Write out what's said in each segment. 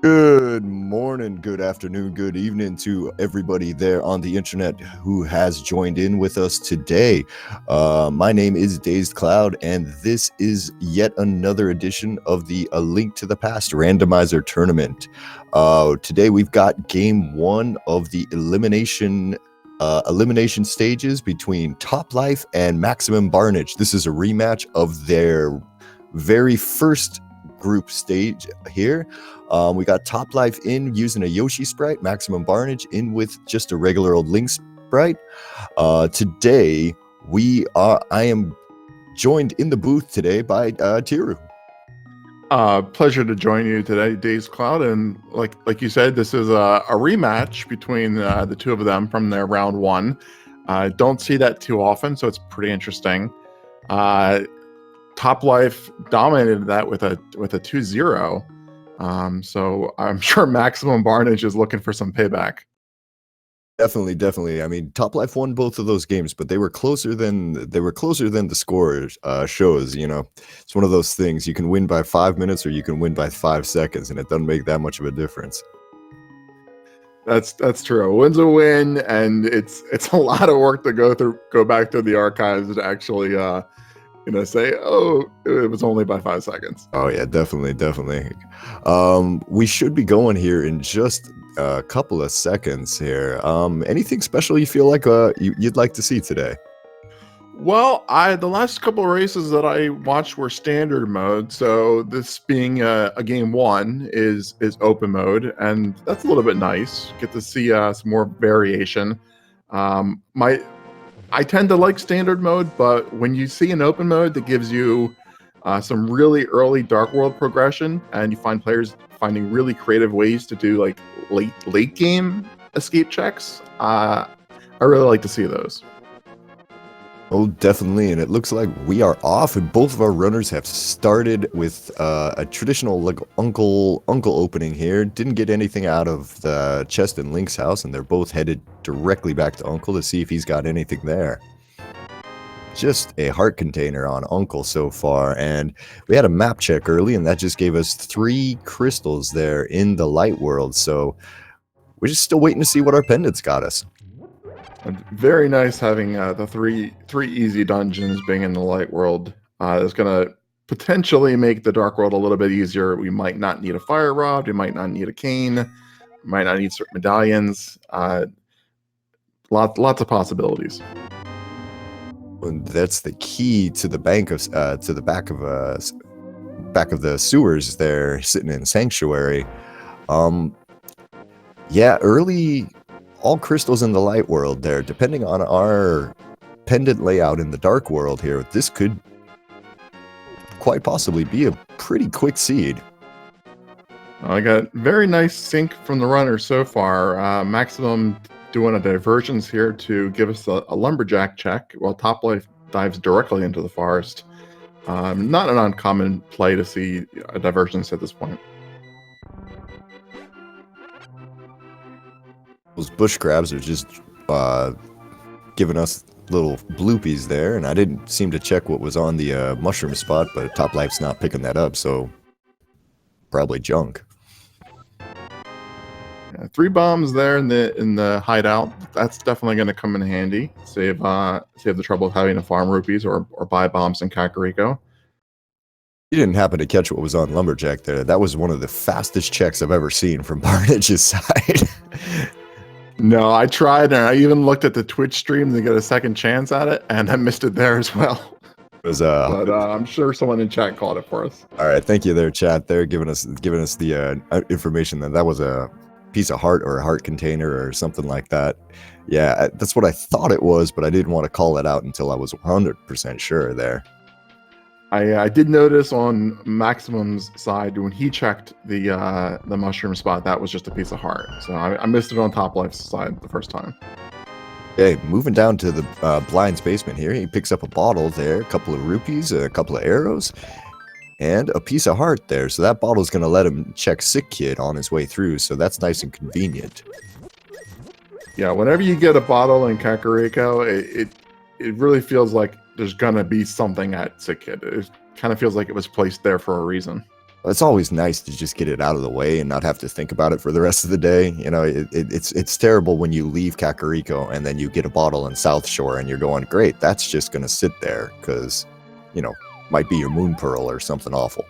Good morning, good afternoon, good evening to everybody there on the internet who has joined in with us today. My name is Dazed Cloud, and this is yet another edition of the A Link to the Past Randomizer Tournament. Today we've got Game 1 of the elimination stages between Topplife and Maximum Barnage. This is a rematch of their very first group stage here. We got Topplife in using a Yoshi sprite, Maximum Barnage in with just a regular old Link sprite. Today I am joined in the booth today by Tiru. Pleasure to join you today, Dazed Cloud, and like you said, this is a rematch between the two of them from their round one. Don't see that too often, so it's pretty interesting. Topplife dominated that with a 2-0. So I'm sure Maximum Barnage is looking for some payback. Definitely. I mean, Topplife won both of those games, but they were closer than the score shows. You know, it's one of those things. You can win by 5 minutes, or you can win by 5 seconds, and it doesn't make that much of a difference. That's true. A win's a win, and it's a lot of work to go back through the archives to actually say, oh, it was only by 5 seconds. Oh yeah, definitely. We should be going here in just a couple of seconds here. Anything special you feel like you'd like to see today? Well, the last couple of races that I watched were standard mode, so this being a game one is open mode, and that's a little bit nice. Get to see some more variation. I tend to like standard mode, but when you see an open mode that gives you some really early Dark World progression, and you find players finding really creative ways to do like late game escape checks, I really like to see those. Oh, definitely, and it looks like we are off, and both of our runners have started with a traditional like uncle opening here. Didn't get anything out of the chest in Link's house, and they're both headed directly back to Uncle to see if he's got anything there. Just a heart container on Uncle so far, and we had a map check early, and that just gave us 3 crystals there in the light world, so we're just still waiting to see what our pendants got us. Very nice having the three easy dungeons being in the light world. It's going to potentially make the dark world a little bit easier. We might not need a fire rod. We might not need a cane. We might not need certain medallions. Lots of possibilities. And that's the key to the back of the sewers there, sitting in Sanctuary. Yeah, early. All crystals in the light world there. Depending on our pendant layout in the dark world here, this could quite possibly be a pretty quick seed. I got very nice sync from the runner so far. Maximum doing a divergence here to give us a lumberjack check, while Topplife dives directly into the forest. Not an uncommon play to see a divergence at this point. Those bush crabs are just giving us little bloopies there, and I didn't seem to check what was on the mushroom spot, but Toplife's not picking that up, so probably junk. Yeah, 3 bombs there in the hideout. That's definitely going to come in handy. Save the trouble of having to farm rupees or buy bombs in Kakariko. You didn't happen to catch what was on Lumberjack there. That was one of the fastest checks I've ever seen from Barnage's side. No, I tried, and I even looked at the Twitch stream to get a second chance at it, and I missed it there as well. But I'm sure someone in chat called it for us. All right, thank you there, chat. They're giving us the information that was a piece of heart or a heart container or something like that. Yeah, that's what I thought it was, but I didn't want to call it out until I was 100% sure there. I did notice on Maximum's side when he checked the mushroom spot, that was just a piece of heart. So I missed it on Toplife's side the first time. Okay, moving down to the Blind's basement here. He picks up a bottle there, a couple of rupees, a couple of arrows, and a piece of heart there. So that bottle's going to let him check Sick Kid on his way through, so that's nice and convenient. Yeah, whenever you get a bottle in Kakariko, it really feels like there's gonna be something at Sick Kid. It kind of feels like it was placed there for a reason. It's always nice to just get it out of the way and not have to think about it for the rest of the day. You know, it's terrible when you leave Kakariko and then you get a bottle in South Shore and you're going, great, that's just going to sit there because, you know, might be your moon pearl or something awful.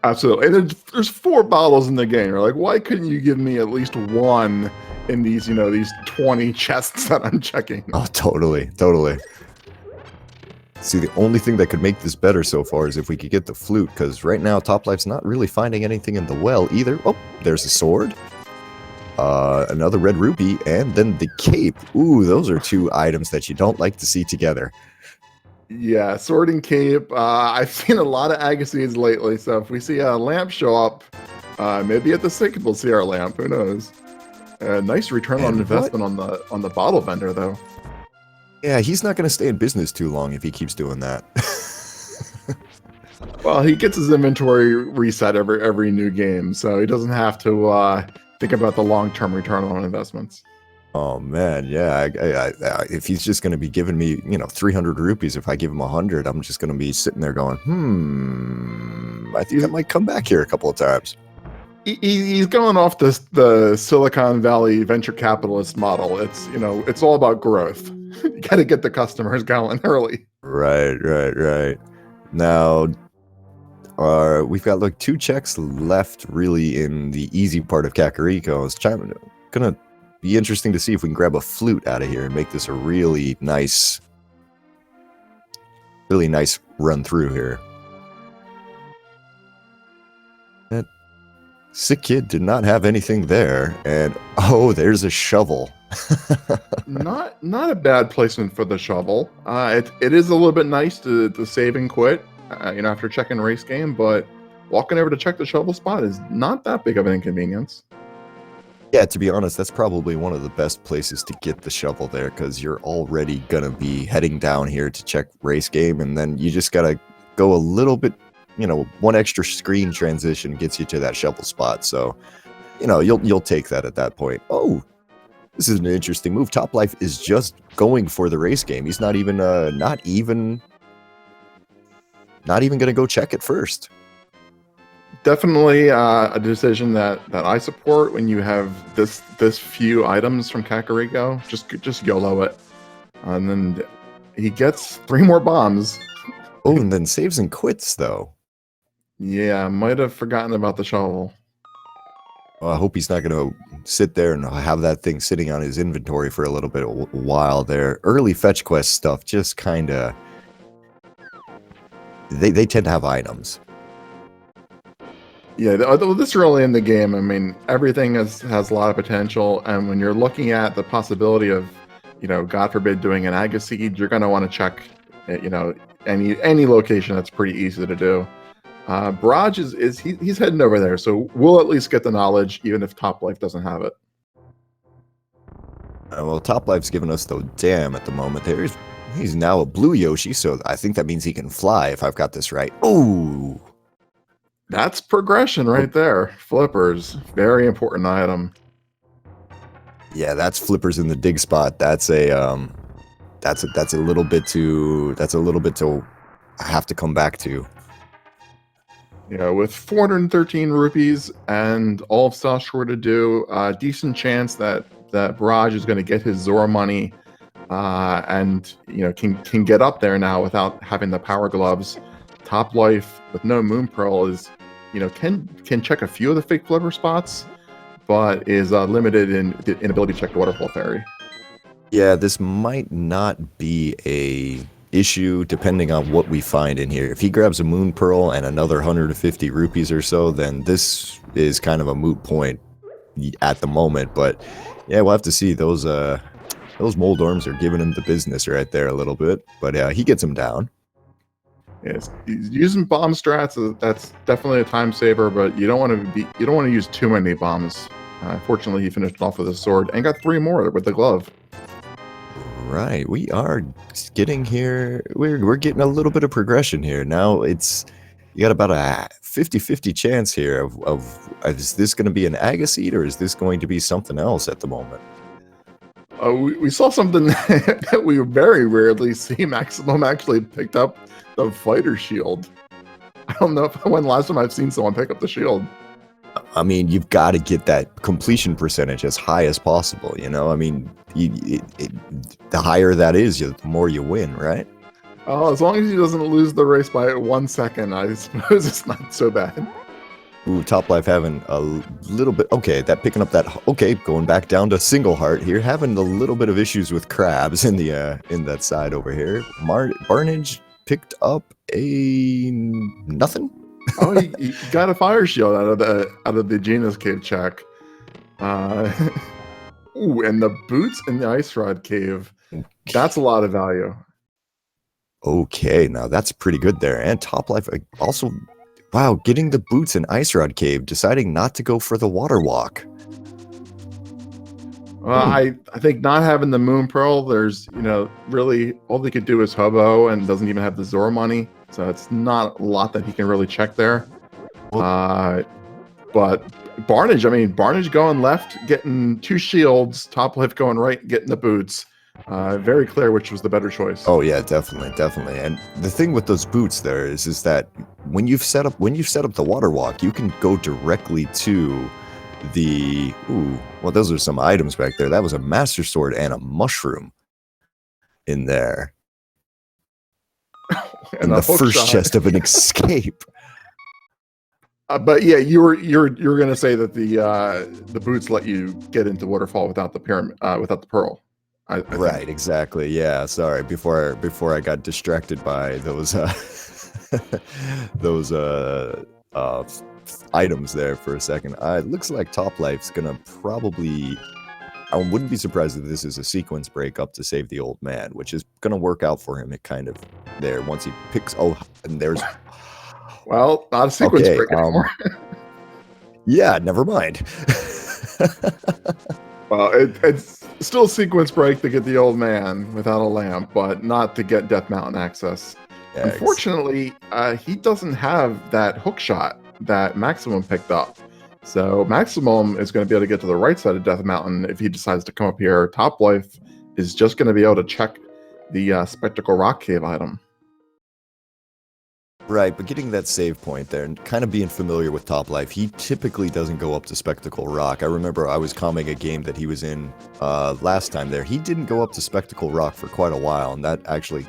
Absolutely. And there's 4 bottles in the game. You're like, why couldn't you give me at least one in these, you know, these 20 chests that I'm checking? Oh, totally. See, the only thing that could make this better so far is if we could get the flute, because right now Toplife's not really finding anything in the well either. Oh, there's a sword. Another red rupee, and then the cape. Ooh, those are 2 items that you don't like to see together. Yeah, sword and cape. I've seen a lot of Agassiz lately, so if we see a lamp show up, maybe at the sink we'll see our lamp. Who knows? Nice return on investment on the bottle vendor, though. Yeah, he's not going to stay in business too long if he keeps doing that. Well, he gets his inventory reset every new game, so he doesn't have to think about the long-term return on investments. Oh man, yeah. If he's just going to be giving me, 300 rupees, if I give him 100, I'm just going to be sitting there going, I think I might come back here a couple of times. He's going off the Silicon Valley venture capitalist model. It's all about growth. You got to get the customers going early. Right. Now, we've got like 2 checks left really in the easy part of Kakariko. It's gonna be interesting to see if we can grab a flute out of here and make this a really nice run through here. That sick kid did not have anything there, and oh, there's a shovel. Not a bad placement for the shovel. It is a little bit nice to save and quit, after checking race game, but walking over to check the shovel spot is not that big of an inconvenience. Yeah, to be honest, that's probably one of the best places to get the shovel there, because you're already gonna be heading down here to check race game, and then you just gotta go a little bit, one extra screen transition gets you to that shovel spot. So, you'll take that at that point. Oh, this is an interesting move. Toplife is just going for the race game. He's not even gonna go check it first. Definitely a decision that I support when you have this few items from Kakariko. Just YOLO it, and then he gets 3 more bombs. Oh, and then saves and quits though. Yeah, might have forgotten about the shovel. Well, I hope he's not going to sit there and have that thing sitting on his inventory for a little bit while there. Early fetch quest stuff just kind of... They tend to have items. Yeah, this early in the game, I mean, everything has a lot of potential, and when you're looking at the possibility of, God forbid, doing an Agassiz, you're going to want to check, any location that's pretty easy to do. Barrage he's heading over there, so we'll at least get the knowledge, even if Toplife doesn't have it. Well, Toplife's giving us the dam at the moment. He's now a blue Yoshi, so I think that means he can fly, if I've got this right. Ooh! That's progression right there. Flippers, very important item. Yeah, that's flippers in the dig spot. That's a little bit to have to come back to. With 413 rupees and all of South Shore to do, decent chance that Barrage is going to get his Zora money, and can get up there now without having the power gloves. Toplife with no Moon Pearl is, can check a few of the fake flipper spots, but is limited in the inability to check the Waterfall Fairy. Yeah, this might not be a issue depending on what we find in here. If he grabs a Moon Pearl and another 150 rupees or so, then this is kind of a moot point at the moment. But yeah, we'll have to see. Those Moldorms are giving him the business right there a little bit, but he gets him down. Yes, he's using bomb strats. That's definitely a time saver, but you don't want to use too many bombs. Fortunately, he finished off with a sword and got 3 more with the glove. Right, we are getting here. We're getting a little bit of progression here. Now you got about a 50-50 chance here of is this going to be an Agassiz or is this going to be something else at the moment? We saw something that we very rarely see. Maximum actually picked up the fighter shield. I don't know when the last time I've seen someone pick up the shield. I mean, you've got to get that completion percentage as high as possible, you know? I mean, the higher that is, the more you win, right? Oh, as long as he doesn't lose the race by 1 second, I suppose it's not so bad. Ooh, Top Life having a little bit... Okay, picking up that... Okay, going back down to single heart here. Having a little bit of issues with crabs in that side over here. Barnage picked up a... nothing? Oh, he got a fire shield out of the Genius Cave check. Ooh, and the boots in the Ice Rod Cave. That's a lot of value. Okay, now that's pretty good there. And Top Life also... Wow, getting the boots in Ice Rod Cave, deciding not to go for the water walk. I think not having the Moon Pearl, there's, really all they could do is Hobo and doesn't even have the Zora money. So it's not a lot that he can really check there. But Barnage going left, getting 2 shields, Top Life going right, getting the boots. Very clear which was the better choice. Oh yeah, definitely. And the thing with those boots there is that when you've set up the water walk, you can go directly to the those are some items back there. That was a Master Sword and a mushroom in there. and the first chest of an escape. But yeah, you're gonna say that the boots let you get into Waterfall without the pearl. Right, exactly. Yeah, sorry. Before I got distracted by those items there for a second. It looks like Top Life's gonna probably... I wouldn't be surprised if this is a sequence break up to save the old man, which is gonna work out for him. It kind of there once he picks... Oh, and there's... Well, not a sequence break anymore. Yeah, never mind. Well, it's still a sequence break to get the old man without a lamp, but not to get Death Mountain access. Yeah, unfortunately, he doesn't have that hook shot that Maximum picked up. So Maximum is going to be able to get to the right side of Death Mountain if he decides to come up here. Top Life is just going to be able to check the Spectacle Rock Cave item. Right, but getting that save point there and kind of being familiar with Top Life, he typically doesn't go up to Spectacle Rock. I remember I was calming a game that he was in last time there. He didn't go up to Spectacle Rock for quite a while, and that actually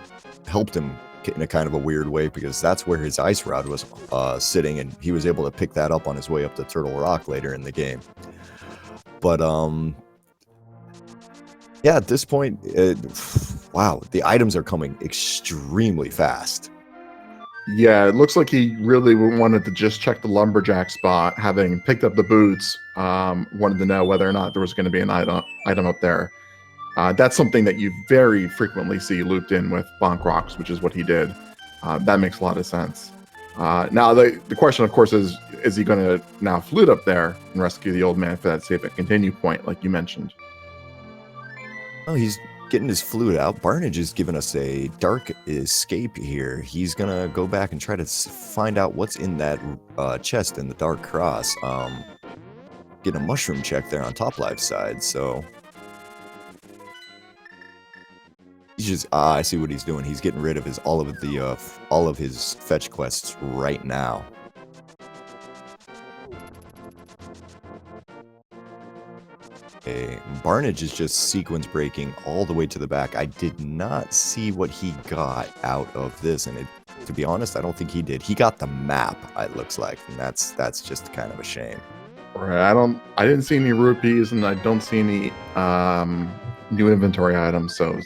helped him in a kind of a weird way because that's where his Ice Rod was sitting, and he was able to pick that up on his way up to Turtle Rock later in the game. But, yeah, at this point, wow, the items are coming extremely fast. Yeah, it looks like he really wanted to just check the lumberjack spot, having picked up the boots, wanted to know whether or not there was going to be an item up there. That's something that you very frequently see looped in with Bonk Rocks, which is what he did. That makes a lot of sense. Now, the question, of course, is he going to now flute up there and rescue the old man for that save and continue point, like you mentioned? Oh, he's getting his flute out. Barnage is giving us a dark escape here. He's gonna go back and try to find out what's in that chest in the Dark Cross. Get a mushroom check there on Top Life's side, so he's just I see what he's doing. He's getting rid of all of his fetch quests right now. Okay, Barnage is just sequence breaking all the way to the back. I did not see what he got out of this, and to be honest, I don't think he did. He got the map, it looks like, and that's just kind of a shame. Right, I didn't see any rupees, and I don't see any new inventory items, so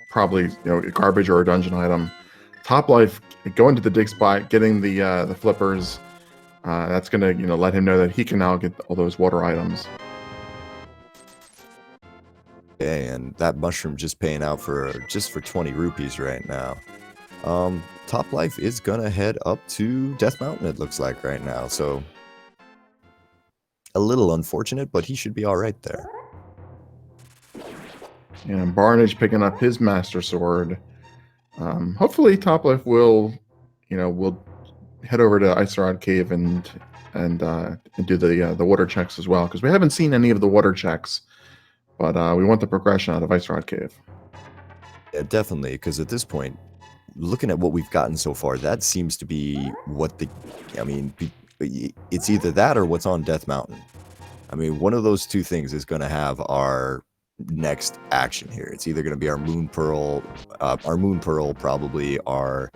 probably garbage or a dungeon item. Top Life going to the dig spot, getting the flippers. That's gonna let him know that he can now get all those water items. Okay, and that mushroom just paying out for 20 rupees right now. Top Life is gonna head up to Death Mountain, it looks like right now, so a little unfortunate, but he should be all right there. And Barnage picking up his Master Sword. Hopefully, Top Life will head over to Ice Rod Cave and do the water checks as well, because we haven't seen any of the water checks, but we want the progression out of Ice Rod Cave. Yeah, definitely, because at this point, looking at what we've gotten so far, that seems to be what it's either that or what's on Death Mountain. I mean, one of those two things is going to have our next action here. It's either going to be our Moon Pearl, probably, a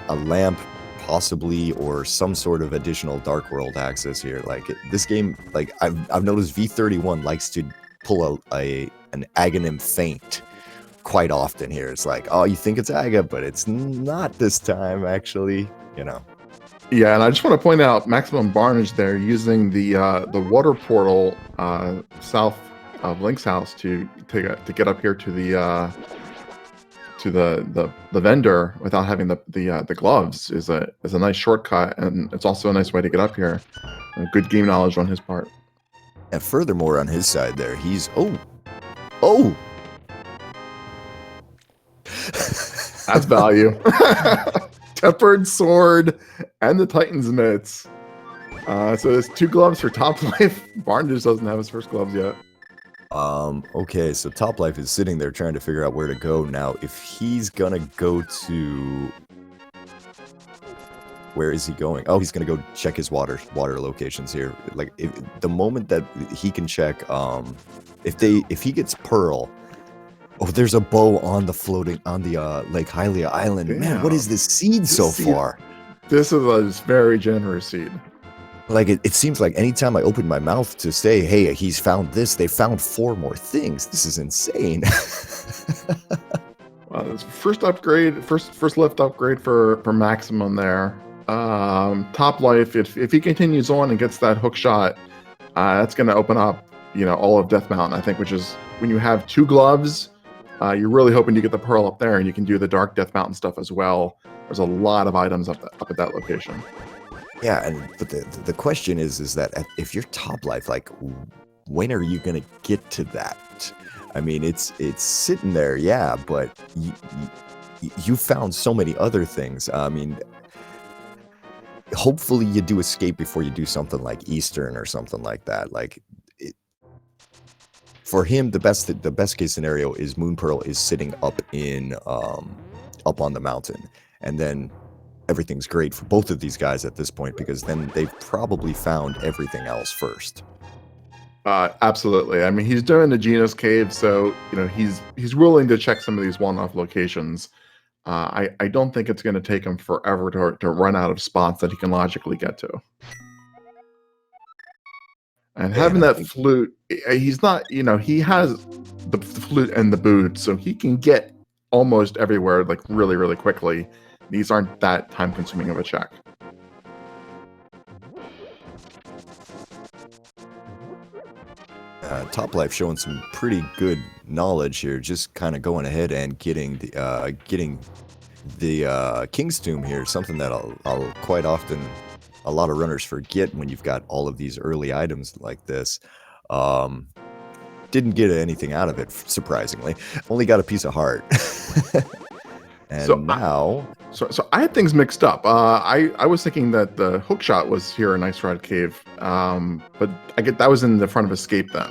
lamp, possibly, or some sort of additional Dark World access here. Like this game, like I've noticed V31 likes to pull an Aghanim feint quite often here. It's like, oh, you think it's Aga, but it's not this time, actually. Yeah, and I just want to point out Maximum Barnage there using the water portal south of Link's house to get up here to the vendor without having the gloves is a nice shortcut, and it's also a nice way to get up here. Good game knowledge on his part. And furthermore, on his side there, he's oh. That's value. Tempered sword and the Titan's mitts. So there's 2 gloves for Topplife. Barn just doesn't have his first gloves yet. Okay, so Topplife is sitting there trying to figure out where to go now. If he's gonna go to... Where is he going? Oh, he's gonna go check his water locations here. Like, the moment that he can check, if he gets Pearl... Oh, there's a bow on the Lake Hylia Island. Damn. Man, what is this seed so far? This is a very generous seed. Like, it seems like anytime I open my mouth to say, hey, he's found this, they found 4 more things. This is insane. Well, first lift upgrade for Maximum there. Topplife, if he continues on and gets that hook shot, that's going to open up, all of Death Mountain, I think, which is when you have 2 gloves, you're really hoping to get the Pearl up there, and you can do the Dark Death Mountain stuff as well. There's a lot of items up at that location. Yeah, but the question is that if you're Topplife, like, when are you gonna get to that? I mean, it's sitting there, yeah, but you found so many other things. I mean, hopefully you do escape before you do something like Eastern or something like that. Like, for him, the best case scenario is Moon Pearl is sitting up up on the mountain, and then everything's great for both of these guys at this point, because then they've probably found everything else first. Absolutely. I mean, he's doing the Genos Cave, so he's willing to check some of these one-off locations. I don't think it's going to take him forever to run out of spots that he can logically get to. And having that flute, he's not, he has the flute and the boot, so he can get almost everywhere, like, really, really quickly. These aren't that time-consuming of a check. Topplife showing some pretty good knowledge here, just kind of going ahead and getting the King's Tomb here, something that I'll quite often, a lot of runners forget when you've got all of these early items like this. Didn't get anything out of it, surprisingly. Only got a piece of heart. And so now... So I had things mixed up. I was thinking that the hook shot was here in Ice Rod Cave, but that was in the front of Escape then.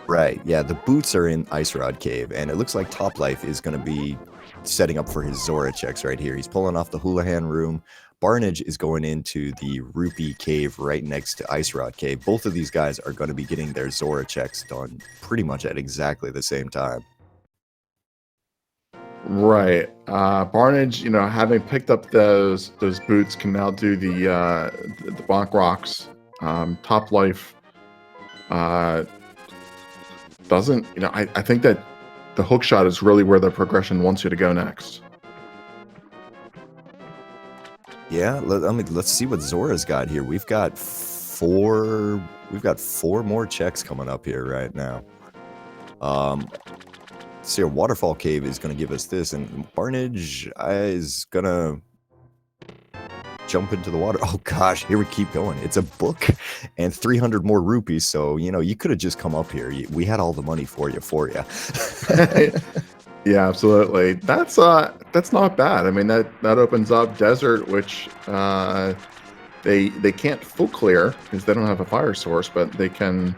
Right, yeah, the boots are in Ice Rod Cave, and it looks like Topplife is going to be setting up for his Zora checks right here. He's pulling off the Houlihan room. Barnage is going into the Rupee Cave right next to Ice Rod Cave. Both of these guys are going to be getting their Zora checks done pretty much at exactly the same time. Right. Barnage, having picked up those boots, can now do the Bonk Rocks. Topplife doesn't. I think that the hook shot is really where the progression wants you to go next. Yeah, let's see what Zora's got here. We've got four more checks coming up here right now. See, a Waterfall Cave is going to give us this, and Barnage is going to jump into the water. Oh gosh, here we keep going. It's a book and 300 more rupees, so you could have just come up here. We had all the money for you. Yeah, absolutely. That's not bad. I mean, that opens up desert, which they can't full clear because they don't have a fire source, but they can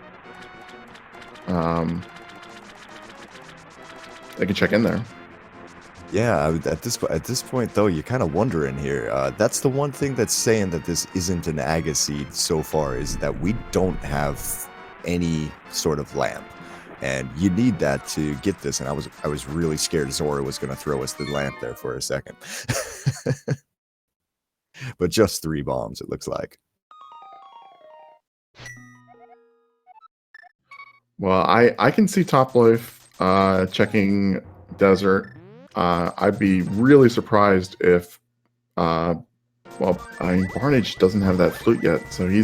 check in there. Yeah, at this point though, you're kind of wondering here. That's the one thing that's saying that this isn't an Agassiz so far is that we don't have any sort of lamp, and you need that to get this. And I was really scared Zora was going to throw us the lamp there for a second, but just 3 bombs it looks like. Well, I can see topplife checking desert. I'd be really surprised if well, I mean, Barnage doesn't have that flute yet, so he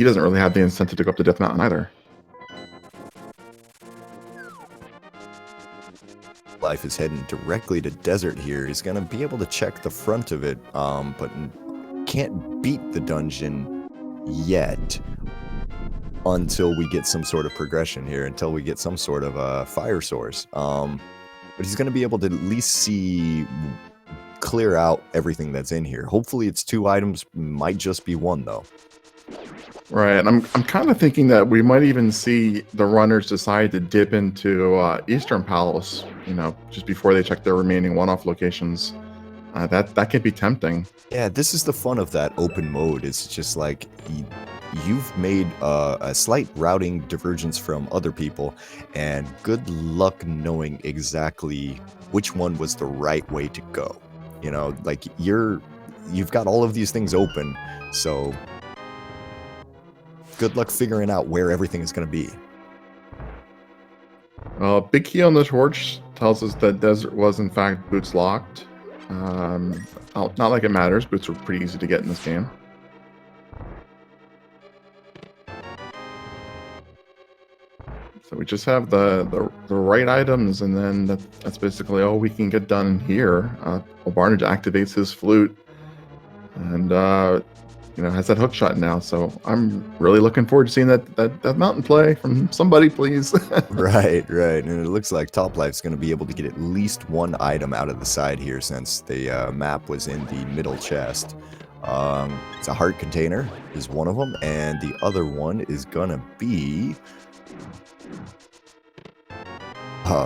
doesn't really have the incentive to go up to Death Mountain either. Life is heading directly to desert here. He's gonna be able to check the front of it, but can't beat the dungeon yet until we get some sort of progression here, until we get some sort of fire source. But he's gonna be able to at least clear out everything that's in here. Hopefully it's 2 items, might just be 1 though. Right, and I'm kind of thinking that we might even see the runners decide to dip into Eastern Palace, you know, just before they check their remaining one-off locations. That could be tempting. Yeah, this is the fun of that open mode. It's just like you've made a slight routing divergence from other people, and good luck knowing exactly which one was the right way to go. You know, like you've got all of these things open, so good luck figuring out where everything is going to be. Big key on the torch tells us that desert was in fact boots locked. Not like it matters. Boots are pretty easy to get in this game. So we just have the right items, and then that's basically all we can get done here. Barnage activates his flute, and you know, has that hook shot now. So I'm really looking forward to seeing that mountain play from somebody, please. Right. And it looks like Toplife's going to be able to get at least 1 item out of the side here, since the map was in the middle chest. It's a heart container is one of them, and the other one is going to be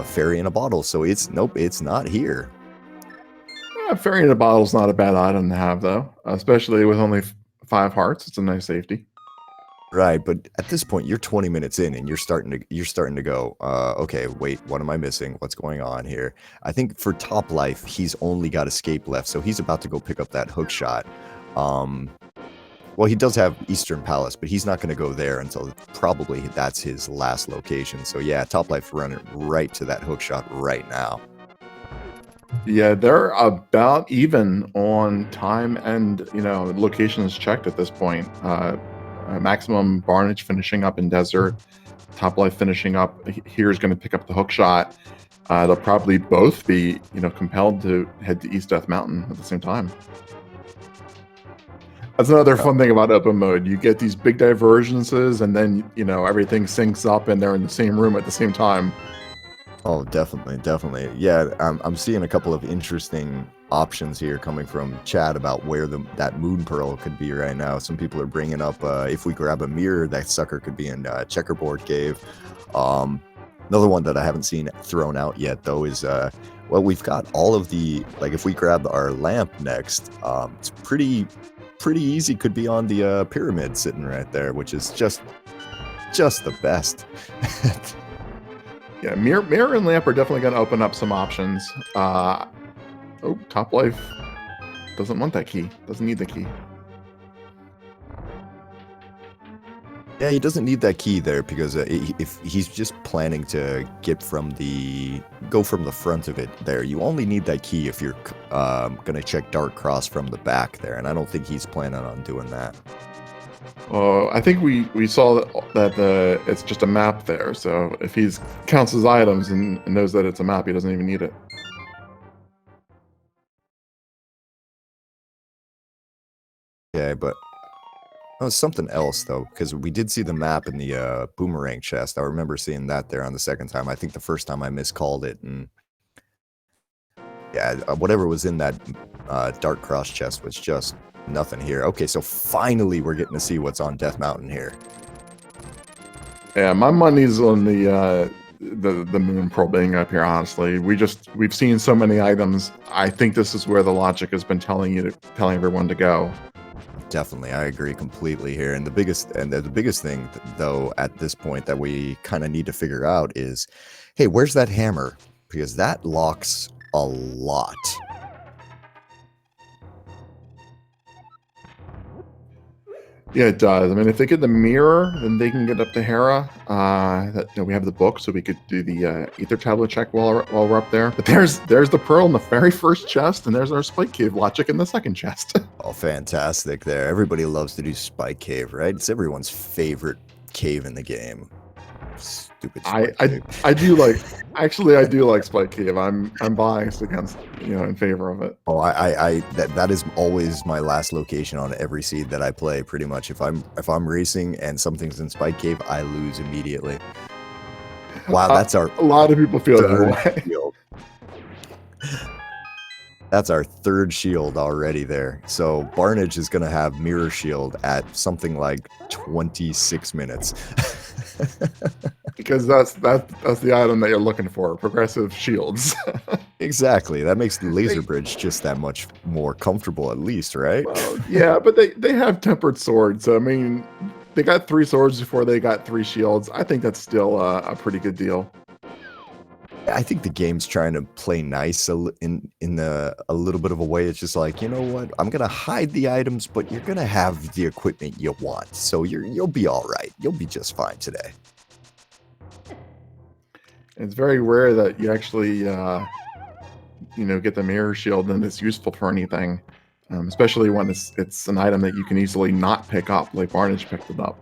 fairy in a bottle. So nope, it's not here. Fairy in a bottle's not a bad item to have, though, especially with only 5 hearts. It's a nice safety. Right, but at this point you're 20 minutes in and you're starting to go, okay, wait, what am I missing? What's going on here? I think for Toplife, he's only got escape left, so he's about to go pick up that hook shot. Well, he does have Eastern Palace, but he's not going to go there until probably that's his last location. So yeah, Toplife running right to that hook shot right now. Yeah, they're about even on time and, you know, locations checked at this point. Maximum Barnage finishing up in desert, Toplife finishing up here is going to pick up the hook shot. They'll probably both be, you know, compelled to head to East Death Mountain at the same time. That's another fun thing about open mode. You get these big divergences, and then, you know, everything syncs up and they're in the same room at the same time. Oh, definitely. Yeah, I'm seeing a couple of interesting options here coming from chat about where that moon pearl could be right now. Some people are bringing up if we grab a mirror, that sucker could be in Checkerboard Cave. Another one that I haven't seen thrown out yet, though, is well, we've got all of the, like, if we grab our lamp next, it's pretty easy. Could be on the pyramid sitting right there, which is just the best. Yeah, mirror and lamp are definitely going to open up some options. Oh, Toplife doesn't want that key. Doesn't need the key. Yeah, he doesn't need that key there because if he's just planning to go from the front of it there, you only need that key if you're going to check Dark Cross from the back there, and I don't think he's planning on doing that. I think we saw that it's just a map there, so if he counts his items and knows that it's a map, he doesn't even need it. Yeah, but something else though, because we did see the map in the boomerang chest. I remember seeing that there on the second time. I think the first time I miscalled it, and yeah, whatever was in that Dark Cross chest was just nothing here. Okay, so finally we're getting to see what's on Death Mountain here. Yeah, my money's on the the moon pearl being up here. Honestly, we've seen so many items. I think this is where the logic has been telling everyone to go. Definitely, I agree completely here. And the biggest thing though at this point that we kind of need to figure out is, hey, where's that hammer? Because that locks a lot. Yeah, it does. I mean, if they get the mirror, then they can get up to Hera. We have the book, so we could do the ether tablet check while we're up there. But there's the pearl in the very first chest, and there's our spike cave logic in the second chest. Oh, fantastic there. Everybody loves to do Spike Cave, right? It's everyone's favorite cave in the game. Stupid Spike Cave. I do like Spike Cave. I'm biased against, in favor of it. Oh, that is always my last location on every seed that I play, pretty much. If I'm racing and something's in Spike Cave, I lose immediately. Wow, that's a lot of people feel that way. Shield. That's our third shield already there. So Barnage is going to have Mirror Shield at something like 26 minutes. Because that's the item that you're looking for, progressive shields. Exactly. That makes the laser bridge just that much more comfortable, at least, right? Well, yeah, but they have tempered swords. So, I mean, they got 3 swords before they got 3 shields. I think that's still a pretty good deal. I think the game's trying to play nice in a little bit of a way. It's just like, you know what? I'm gonna hide the items, but you're gonna have the equipment you want, so you'll be all right. You'll be just fine today. It's very rare that you actually, get the mirror shield and it's useful for anything, especially when it's an item that you can easily not pick up, like Barnage picked it up.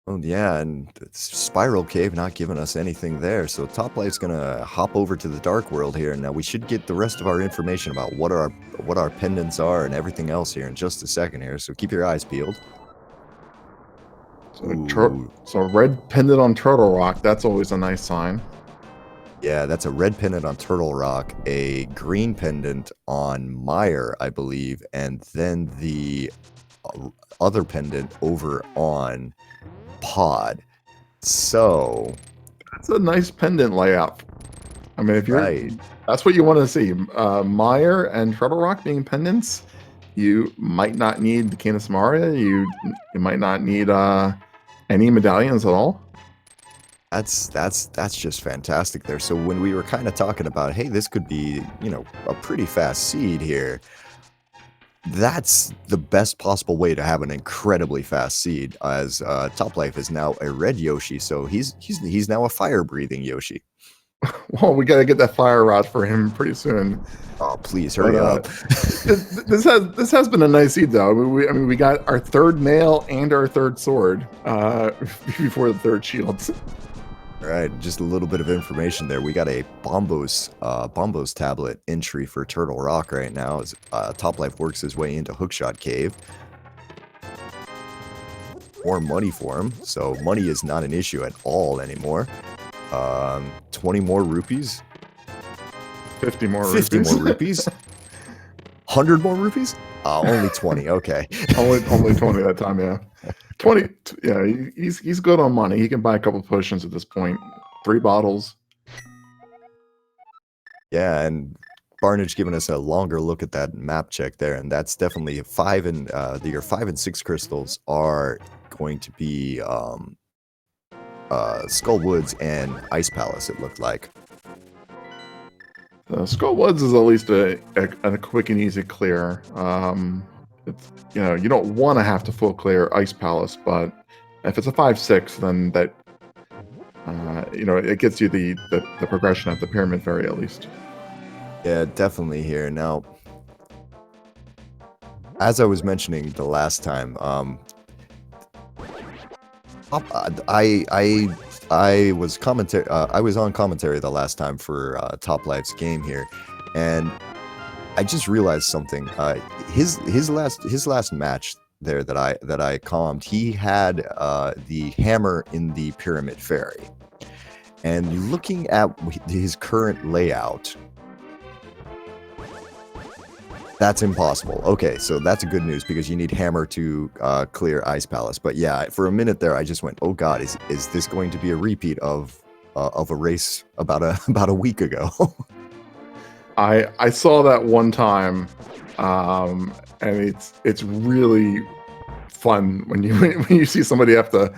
Oh yeah, and Spiral Cave not giving us anything there, so Toplife's gonna hop over to the Dark World here. Now we should get the rest of our information about what our pendants are and everything else here in just a second here. So keep your eyes peeled. So a red pendant on Turtle Rock, that's always a nice sign. Yeah, that's a red pendant on Turtle Rock, a green pendant on Meyer, I believe, and then the other pendant over on Pod. So that's a nice pendant layout. I mean, if you're right, that's what you want to see. Meyer and Turtle Rock being pendants. You might not need the Canis Maria. You might not need any medallions at all. That's just fantastic there. So when we were kind of talking about, hey, this could be, a pretty fast seed here. That's the best possible way to have an incredibly fast seed, as Toplife is now a red Yoshi, so he's now a fire-breathing Yoshi. Well, we gotta get that fire rod for him pretty soon. Oh, please hurry up! This has been a nice seed though. We got our third nail and our third sword before the third shields. All right, just a little bit of information there. We got a Bombos tablet entry for Turtle Rock right now as Toplife works his way into Hookshot Cave. More money for him, so money is not an issue at all anymore. 20 more rupees. 50 more 50 more rupees. 100 more rupees? Only 20, okay. only 20 that time, yeah. 20, yeah, he's good on money. He can buy a couple potions at this point. 3 bottles. Yeah, and Barnage giving us a longer look at that map check there, and that's definitely your 5 and 6 crystals are going to be Skull Woods and Ice Palace, it looked like. Skull Woods is at least a quick and easy clear. It's, you don't want to have to full clear Ice Palace, but if it's a 5-6, then that it gets you the progression at the Pyramid Fairy at least. Yeah, definitely here. Now, as I was mentioning the last time, I was on commentary the last time for Toplife's game here, and I just realized something. His last match there that I calmed, he had the hammer in the Pyramid Fairy, and looking at his current layout, That's impossible. Okay, so that's a good news because you need hammer to clear Ice Palace. But yeah, for a minute there, I just went, "Oh God, is this going to be a repeat of a race about a week ago?" I saw that one time, and it's really fun when you when you see somebody have to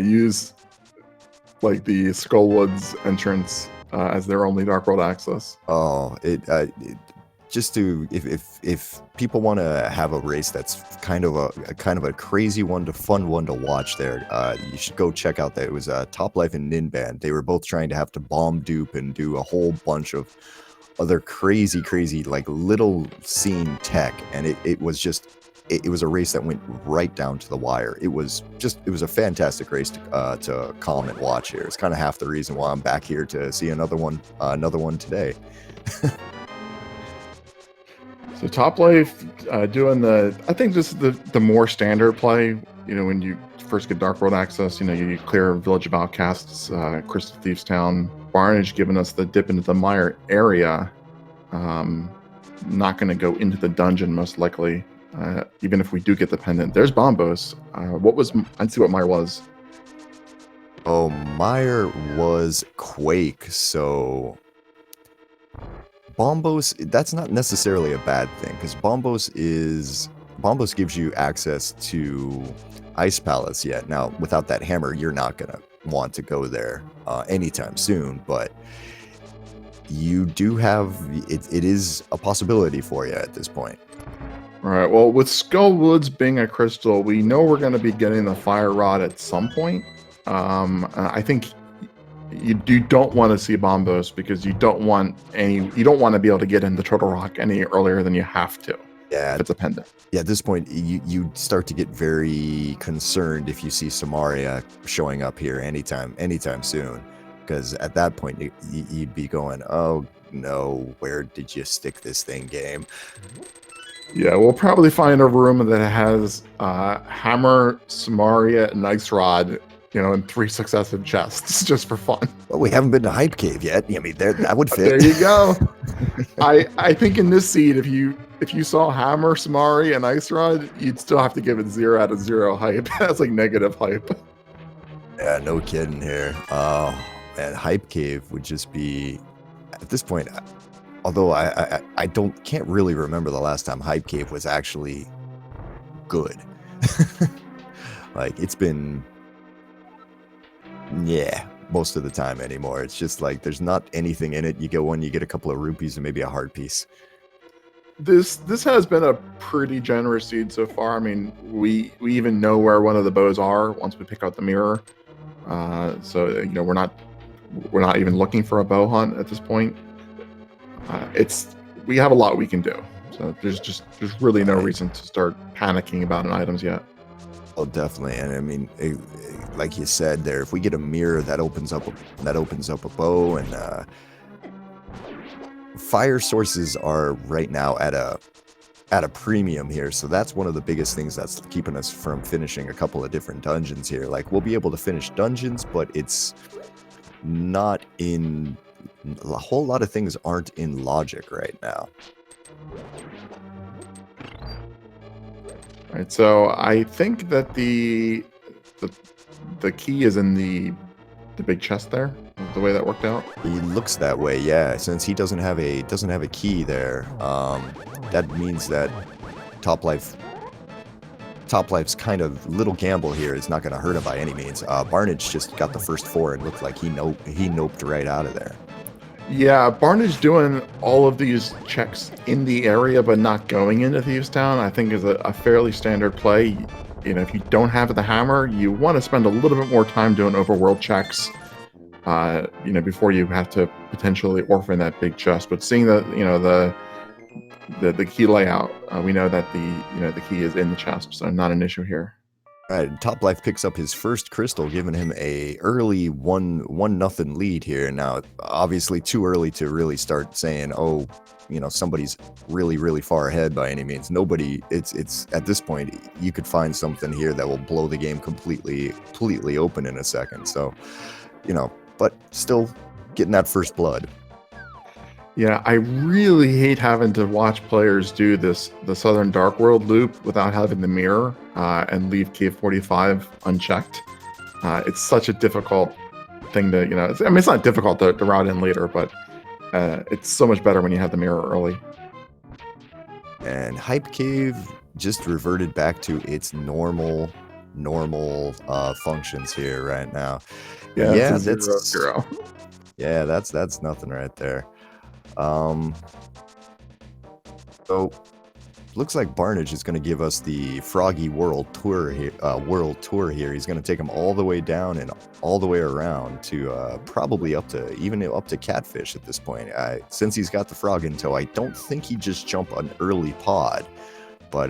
use like the Skullwoods entrance as their only Dark World access. Oh, just to if people want to have a race that's kind of a crazy one to fun one to watch there, you should go check out that. It was Topplife and Ninband. They were both trying to have to bomb dupe and do a whole bunch of other crazy like little scene tech, and it was just it was a race that went right down to the wire. It was a fantastic race to calm and watch here. It's kind of half the reason why I'm back here to see another one today. So Topplife doing I think this is the more standard play. You know, when you first get Dark World access, you know, you clear Village of Outcasts, Crystal Thieves Town. Barnage giving us the dip into the mire area. Not going to go into the dungeon most likely, even if we do get the pendant. There's Bombos. I'd see what mire was. Oh, mire was Quake, so Bombos, that's not necessarily a bad thing, because Bombos gives you access to Ice Palace yet. Now, without that hammer, you're not going to want to go there anytime soon, but you do have, it is a possibility for you at this point. All right, well, with Skullwoods being a crystal, we know we're going to be getting the Fire Rod at some point. I think you don't want to see Bombos because you don't want to be able to get into Turtle Rock any earlier than you have to. Yeah, if it's a pendant. Yeah, at this point, you start to get very concerned if you see Samaria showing up here anytime soon, because at that point you'd be going, "Oh no, where did you stick this thing, game?" Yeah, we'll probably find a room that has Hammer, Samaria, and Ice Rod, you know, in 3 successive chests just for fun. Well, we haven't been to Hype Cave yet. I mean, that would fit. There you go. I think in this seed, if you saw Hammer, Samari, and Ice Rod, you'd still have to give it 0 out of 0 hype. That's like negative hype. Yeah, no kidding here. Oh, man, Hype Cave would just be, at this point, although I can't really remember the last time Hype Cave was actually good. Like, it's been, yeah, most of the time anymore. It's just like there's not anything in it. You get one, you get a couple of rupees and maybe a heart piece. This has been a pretty generous seed so far. I mean, we even know where one of the bows are once we pick out the mirror. So you know, we're not even looking for a bow hunt at this point. We have a lot we can do. So there's really no reason to start panicking about an items yet. Oh, definitely. And I mean, like you said there, if we get a mirror, that opens up a bow, and fire sources are right now at a premium here. So that's one of the biggest things that's keeping us from finishing a couple of different dungeons here. Like, we'll be able to finish dungeons, but it's not in, a whole lot of things aren't in logic right now. Right, so I think that the key is in the big chest there. The way that worked out. He looks that way, yeah. Since he doesn't have a key there, that means that Toplife's kind of little gamble here is not going to hurt him by any means. Barnage just got the first 4 and looked like he noped right out of there. Yeah, Barnage doing all of these checks in the area but not going into Thieves Town, I think is a fairly standard play. You know, if you don't have the hammer, you want to spend a little bit more time doing overworld checks, you know, before you have to potentially orphan that big chest. But seeing the key layout, we know that the key is in the chest, so not an issue here. All right, Toplife picks up his first crystal, giving him a early 1-0 lead here. Now, obviously too early to really start saying, oh, you know, somebody's really far ahead by any means. Nobody, it's at this point, you could find something here that will blow the game completely open in a second. So, you know, but still getting that first blood. Yeah, I really hate having to watch players do the Southern Dark World loop without having the mirror and leave Cave 45 unchecked. It's such a difficult thing to, I mean, it's not difficult to route in later, but it's so much better when you have the mirror early. And Hype Cave just reverted back to its normal functions here right now. Yeah, Yeah, it's a 0-0. yeah, that's nothing right there. So looks like Barnage is going to give us the Froggy World Tour here. He's going to take him all the way down and all the way around to probably up to Catfish at this point. Since he's got the frog in tow, I don't think he'd just jump an early pod, but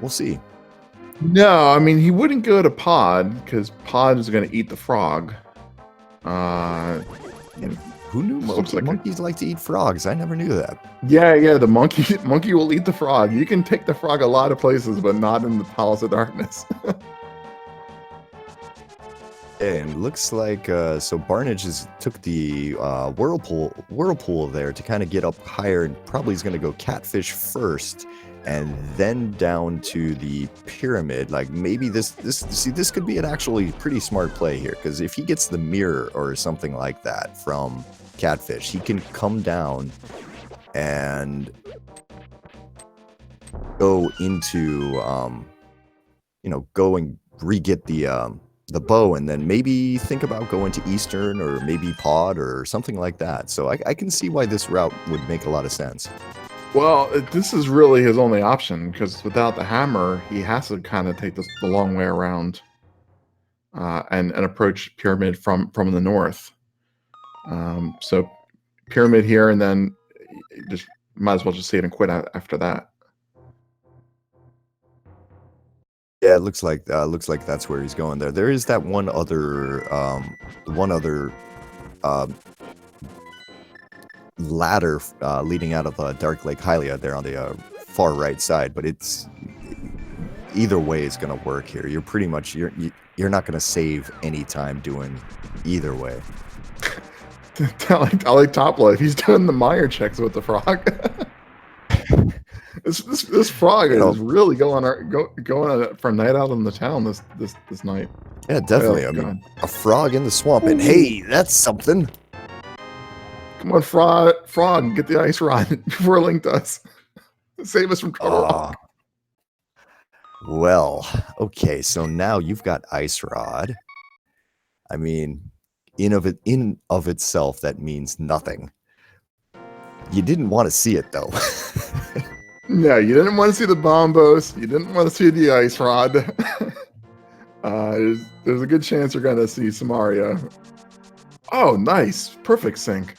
we'll see. No, I mean, he wouldn't go to Pod because Pod is going to eat the frog. Who knew monkeys like to eat frogs? I never knew that. Yeah, the monkey will eat the frog. You can take the frog a lot of places, but not in the Palace of Darkness. And looks like so Barnage took the whirlpool there to kind of get up higher, and probably is going to go Catfish first and then down to the pyramid. Like maybe this could be an actually pretty smart play here, because if he gets the mirror or something like that from Catfish, he can come down and go into go and re-get the bow, and then maybe think about going to Eastern or maybe Pod or something like that. So I can see why this route would make a lot of sense. Well, this is really his only option, because without the hammer, he has to kind of take the long way around and approach Pyramid from the north. So Pyramid here, and then just might as well just save and quit after that. Yeah, it looks like that's where he's going there. There is that one other ladder leading out of Dark Lake Hylia there on the far right side, but it's either way is going to work here. You're pretty much you're not going to save any time doing either way. I like Topplife. He's doing the Meyer checks with the frog. This frog is really going for a night out in the town this night. Yeah, definitely. I mean, a frog in the swamp, and hey, that's something. Come on, frog, get the ice rod before Link does. Save us from Total Rock. Well, okay, so now you've got ice rod. I mean, in of itself, that means nothing. You didn't want to see it though. Yeah, you didn't want to see the bombos. You didn't want to see the ice rod. There's a good chance you're gonna see Samaria. Oh, nice, perfect sync.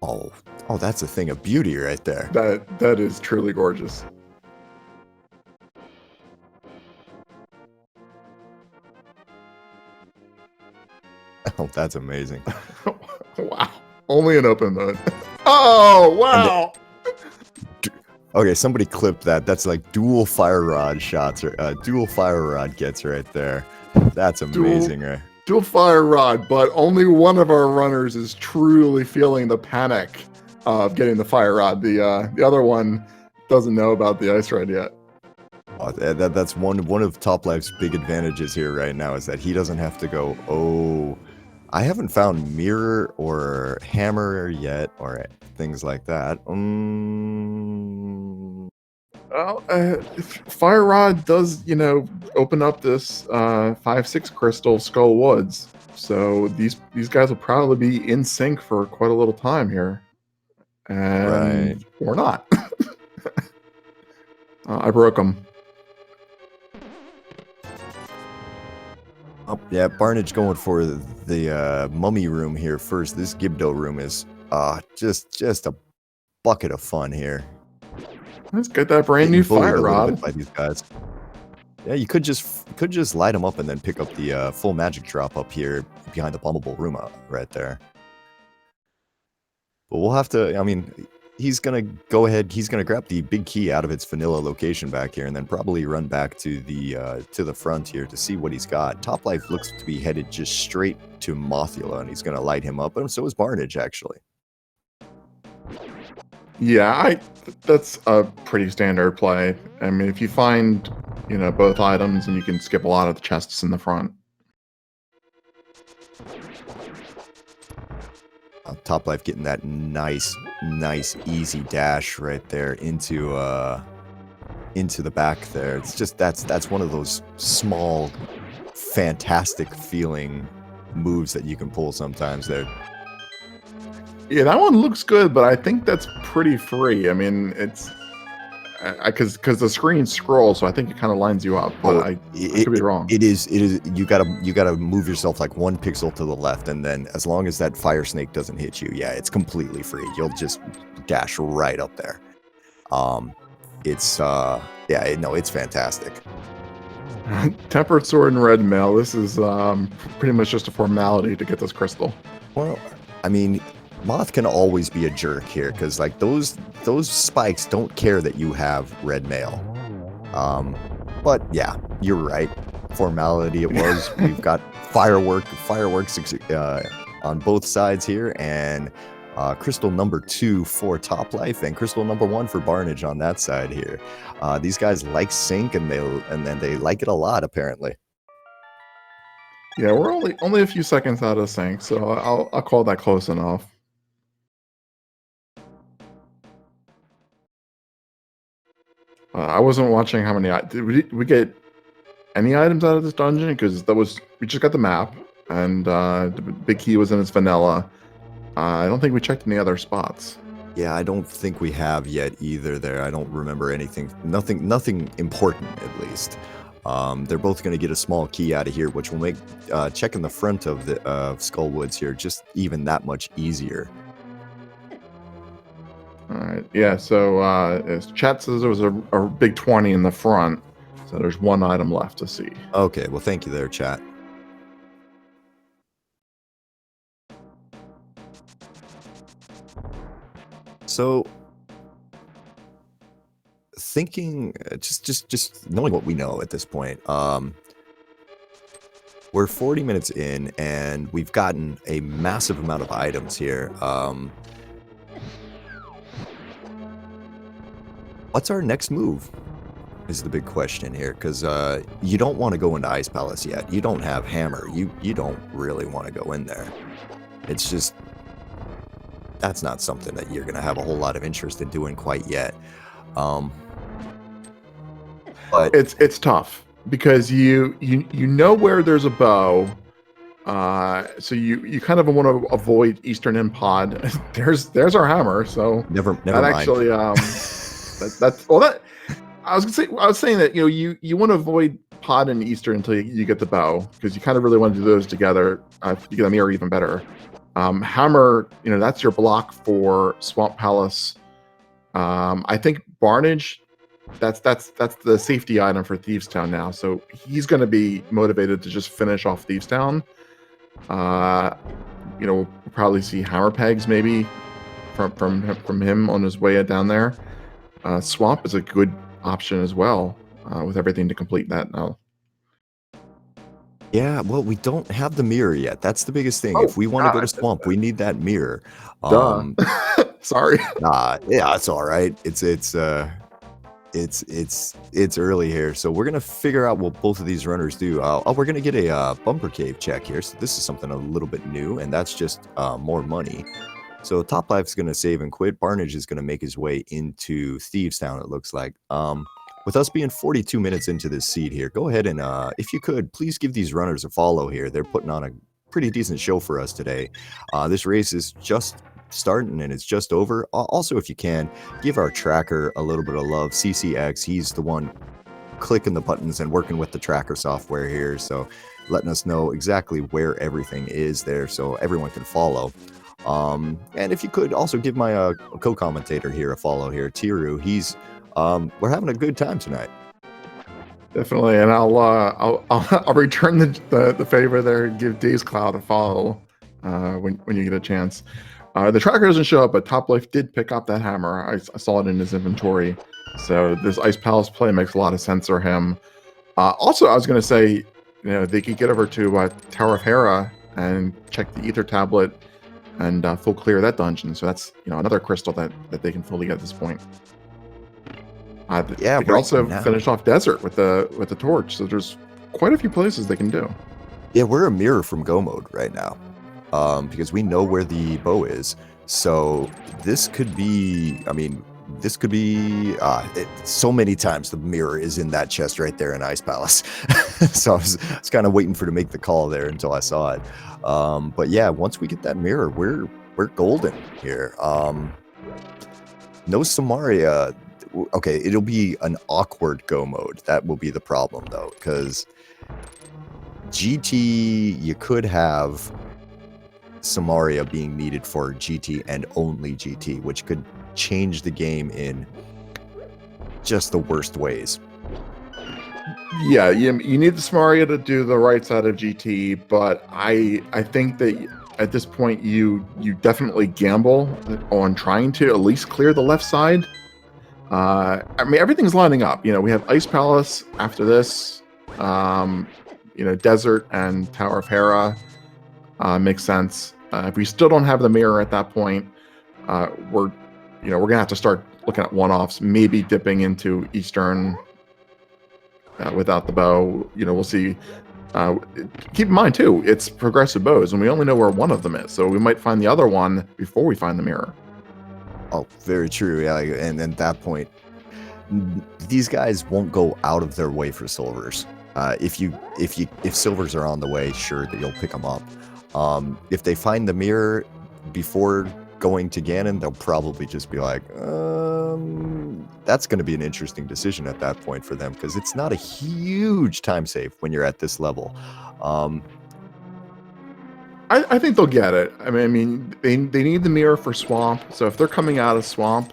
Oh, that's a thing of beauty right there. That is truly gorgeous. Oh, that's amazing. Wow. Only in open mode. Oh, wow. Okay, somebody clip that. That's like dual fire rod shots, or dual fire rod gets right there. That's amazing, right? Dual fire rod, but only one of our runners is truly feeling the panic of getting the fire rod. The other one doesn't know about the ice rod yet. Oh, that's one of Toplife's big advantages here right now, is that he doesn't have to go, oh, I haven't found mirror or hammer yet, or things like that. Well, Fire Rod does, open up this 5/6 crystal Skull Woods. So these guys will probably be in sync for quite a little time here. And or not. I broke them. Oh, yeah, Barnage going for the mummy room here first. This Gibdo room is just a bucket of fun here. Let's get that brand new fire rod by these guys. Yeah, you could just light them up and then pick up the full magic drop up here behind the bombable room right there. But we'll have to. I mean, he's gonna go ahead. He's gonna grab the big key out of its vanilla location back here, and then probably run back to the front here to see what he's got. Top Life looks to be headed just straight to Mothula, and he's gonna light him up. And so is Barnage, actually. Yeah, that's a pretty standard play. I mean, if you find, both items, and you can skip a lot of the chests in the front. Top Life getting that nice, easy dash right there into the back there. It's just that's one of those small, fantastic feeling moves that you can pull sometimes there. Yeah, that one looks good, but I think that's pretty free. I mean, it's because the screen scrolls, so I think it kind of lines you up. But I could be wrong. It is. You gotta move yourself like 1 pixel to the left, and then as long as that fire snake doesn't hit you, yeah, it's completely free. You'll just dash right up there. It's it's fantastic. Tempered sword and red mail. This is pretty much just a formality to get this crystal. Well, I mean, Moth can always be a jerk here because like those spikes don't care that you have red mail. But yeah, you're right. Formality it was. We've got fireworks on both sides here, and crystal number 2 for Top Life and crystal number 1 for Barnage on that side here. These guys like sync, and then they like it a lot apparently. Yeah, we're only a few seconds out of sync, so I'll call that close enough. I wasn't watching how many. Did we get any items out of this dungeon? Because we just got the map, and the big key was in its vanilla. I don't think we checked any other spots. Yeah, I don't think we have yet either there. I don't remember anything. Nothing important, at least. They're both going to get a small key out of here, which will make checking the front of the Skullwoods here just even that much easier. All right. Yeah. So chat says there was a big 20 in the front, so there's one item left to see. Okay. Well, thank you there, chat. So, thinking, just knowing what we know at this point, we're 40 minutes in, and we've gotten a massive amount of items here. What's our next move is the big question here, because you don't want to go into Ice Palace yet. You don't have Hammer. You don't really want to go in there. It's just, that's not something that you're going to have a whole lot of interest in doing quite yet. But it's tough because you know where there's a bow, so you kind of want to avoid Eastern Impod. There's our hammer, so never that mind. Actually, I was saying that you want to avoid Pod and Eastern until you get the bow, because you kind of really want to do those together. You get the mirror even better. Hammer, that's your block for Swamp Palace. I think Barnage, that's the safety item for Thieves Town now. So he's going to be motivated to just finish off Thieves Town. We'll probably see hammer pegs maybe from him on his way down there. Swamp is a good option as well, with everything to complete that now. Yeah, well, we don't have the mirror yet. That's the biggest thing. If we want to go to Swamp, we need that mirror. Sorry. Yeah, it's all right. It's early here, so we're gonna figure out what both of these runners do. We're gonna get a bumper cave check here. So this is something a little bit new, and that's just more money. So Top Life's gonna save and quit. Barnage is gonna make his way into Thieves Town, it looks like. With us being 42 minutes into this seed here, go ahead and, if you could, please give these runners a follow here. They're putting on a pretty decent show for us today. This race is just starting and it's just over. Also, if you can, give our tracker a little bit of love. CCX, he's the one clicking the buttons and working with the tracker software here. So letting us know exactly where everything is there so everyone can follow. And if you could also give my co-commentator here a follow here, Tiru. He's we're having a good time tonight. Definitely, and I'll return the favor there and give Days Cloud a follow when you get a chance. The tracker doesn't show up, but Toplife did pick up that hammer. I saw it in his inventory. So this Ice Palace play makes a lot of sense for him. Also, I was going to say, they could get over to Tower of Hera and check the Ether Tablet and full clear that dungeon. So that's another crystal that they can fully get at this point. They can also finish off Desert with the torch. So there's quite a few places they can do. Yeah, we're a mirror from Go mode right now, because we know where the bow is. So this could be. I mean, this could be. So many times the mirror is in that chest right there in Ice Palace. So I was kind of waiting to make the call there until I saw it. But yeah, once we get that mirror, we're golden here. No Samaria. Okay, it'll be an awkward Go mode. That will be the problem though, because GT, you could have Samaria being needed for GT and only GT, which could change the game in just the worst ways. Yeah, you need the Samaria to do the right side of GT, but I think that at this point you definitely gamble on trying to at least clear the left side. I mean, everything's lining up. We have Ice Palace after this. Desert and Tower of Hera makes sense. If we still don't have the mirror at that point, we're gonna have to start looking at one-offs, maybe dipping into Eastern without the bow. We'll see. Keep in mind too, it's progressive bows, and we only know where one of them is, so we might find the other one before we find the mirror. Oh, very true. Yeah, and at that point, these guys won't go out of their way for silvers. If silvers are on the way, sure that you'll pick them up. If they find the mirror before going to Ganon, they'll probably just be like, that's going to be an interesting decision at that point for them, because it's not a huge time save when you're at this level. I think they'll get it. I mean, they need the mirror for Swamp, so if they're coming out of Swamp,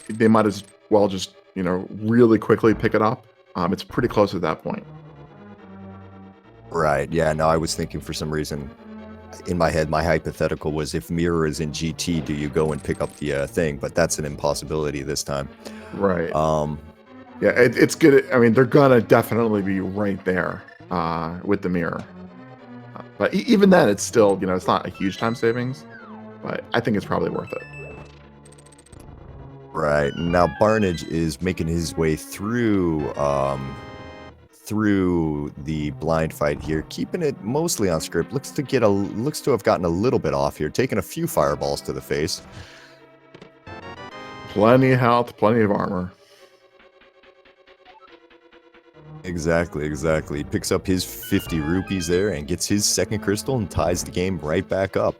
they might as well just really quickly pick it up. It's pretty close at that point. Right. Yeah. No, I was thinking for some reason in my head, my hypothetical was, if mirror is in GT, do you go and pick up the thing? But that's an impossibility this time. Right. Yeah, it's good. I mean, they're gonna definitely be right there with the mirror. But even then, it's still, it's not a huge time savings, but I think it's probably worth it. Right. Now Barnage is making his way through the blind fight here, keeping it mostly on script. Looks to have gotten a little bit off here, taking a few fireballs to the face. Plenty of health, plenty of armor. Exactly. He picks up his 50 rupees there and gets his second crystal and ties the game right back up.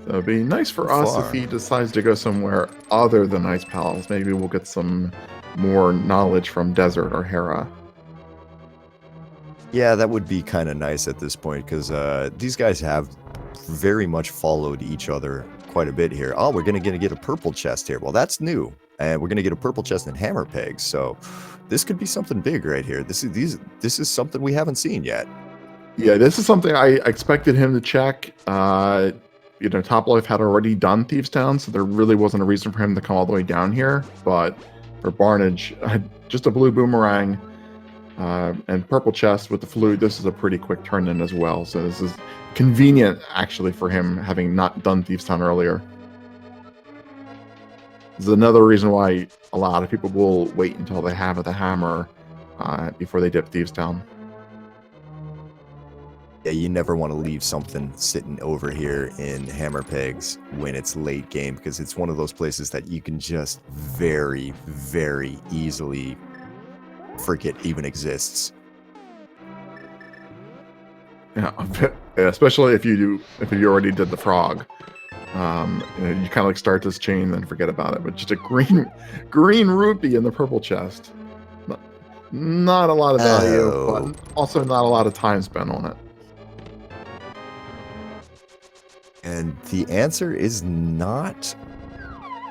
So it'd be nice for us if he decides to go somewhere other than Ice Palace. Maybe we'll get some more knowledge from Desert or Hera. Yeah, that would be kind of nice at this point, because these guys have very much followed each other quite a bit here. Oh, we're gonna get a purple chest here. Well, that's new, and we're gonna get a purple chest and hammer pegs. So this could be something big right here. This is something we haven't seen yet. Yeah, this is something I expected him to check. Topplife had already done Thieves Town, so there really wasn't a reason for him to come all the way down here. But for Barnage, just a blue boomerang and purple chest with the flute. This is a pretty quick turn in as well. So this is convenient, actually, for him having not done Thieves Town earlier. This is another reason why a lot of people will wait until they have the hammer before they dip Thieves Town. Yeah, you never want to leave something sitting over here in hammer pegs when it's late game, because it's one of those places that you can just very, very easily forget even exists. Yeah, especially if you already did the frog. You kind of like start this chain and then forget about it. But just a green rupee in the purple chest. Not a lot of value, but also not a lot of time spent on it. And the answer is not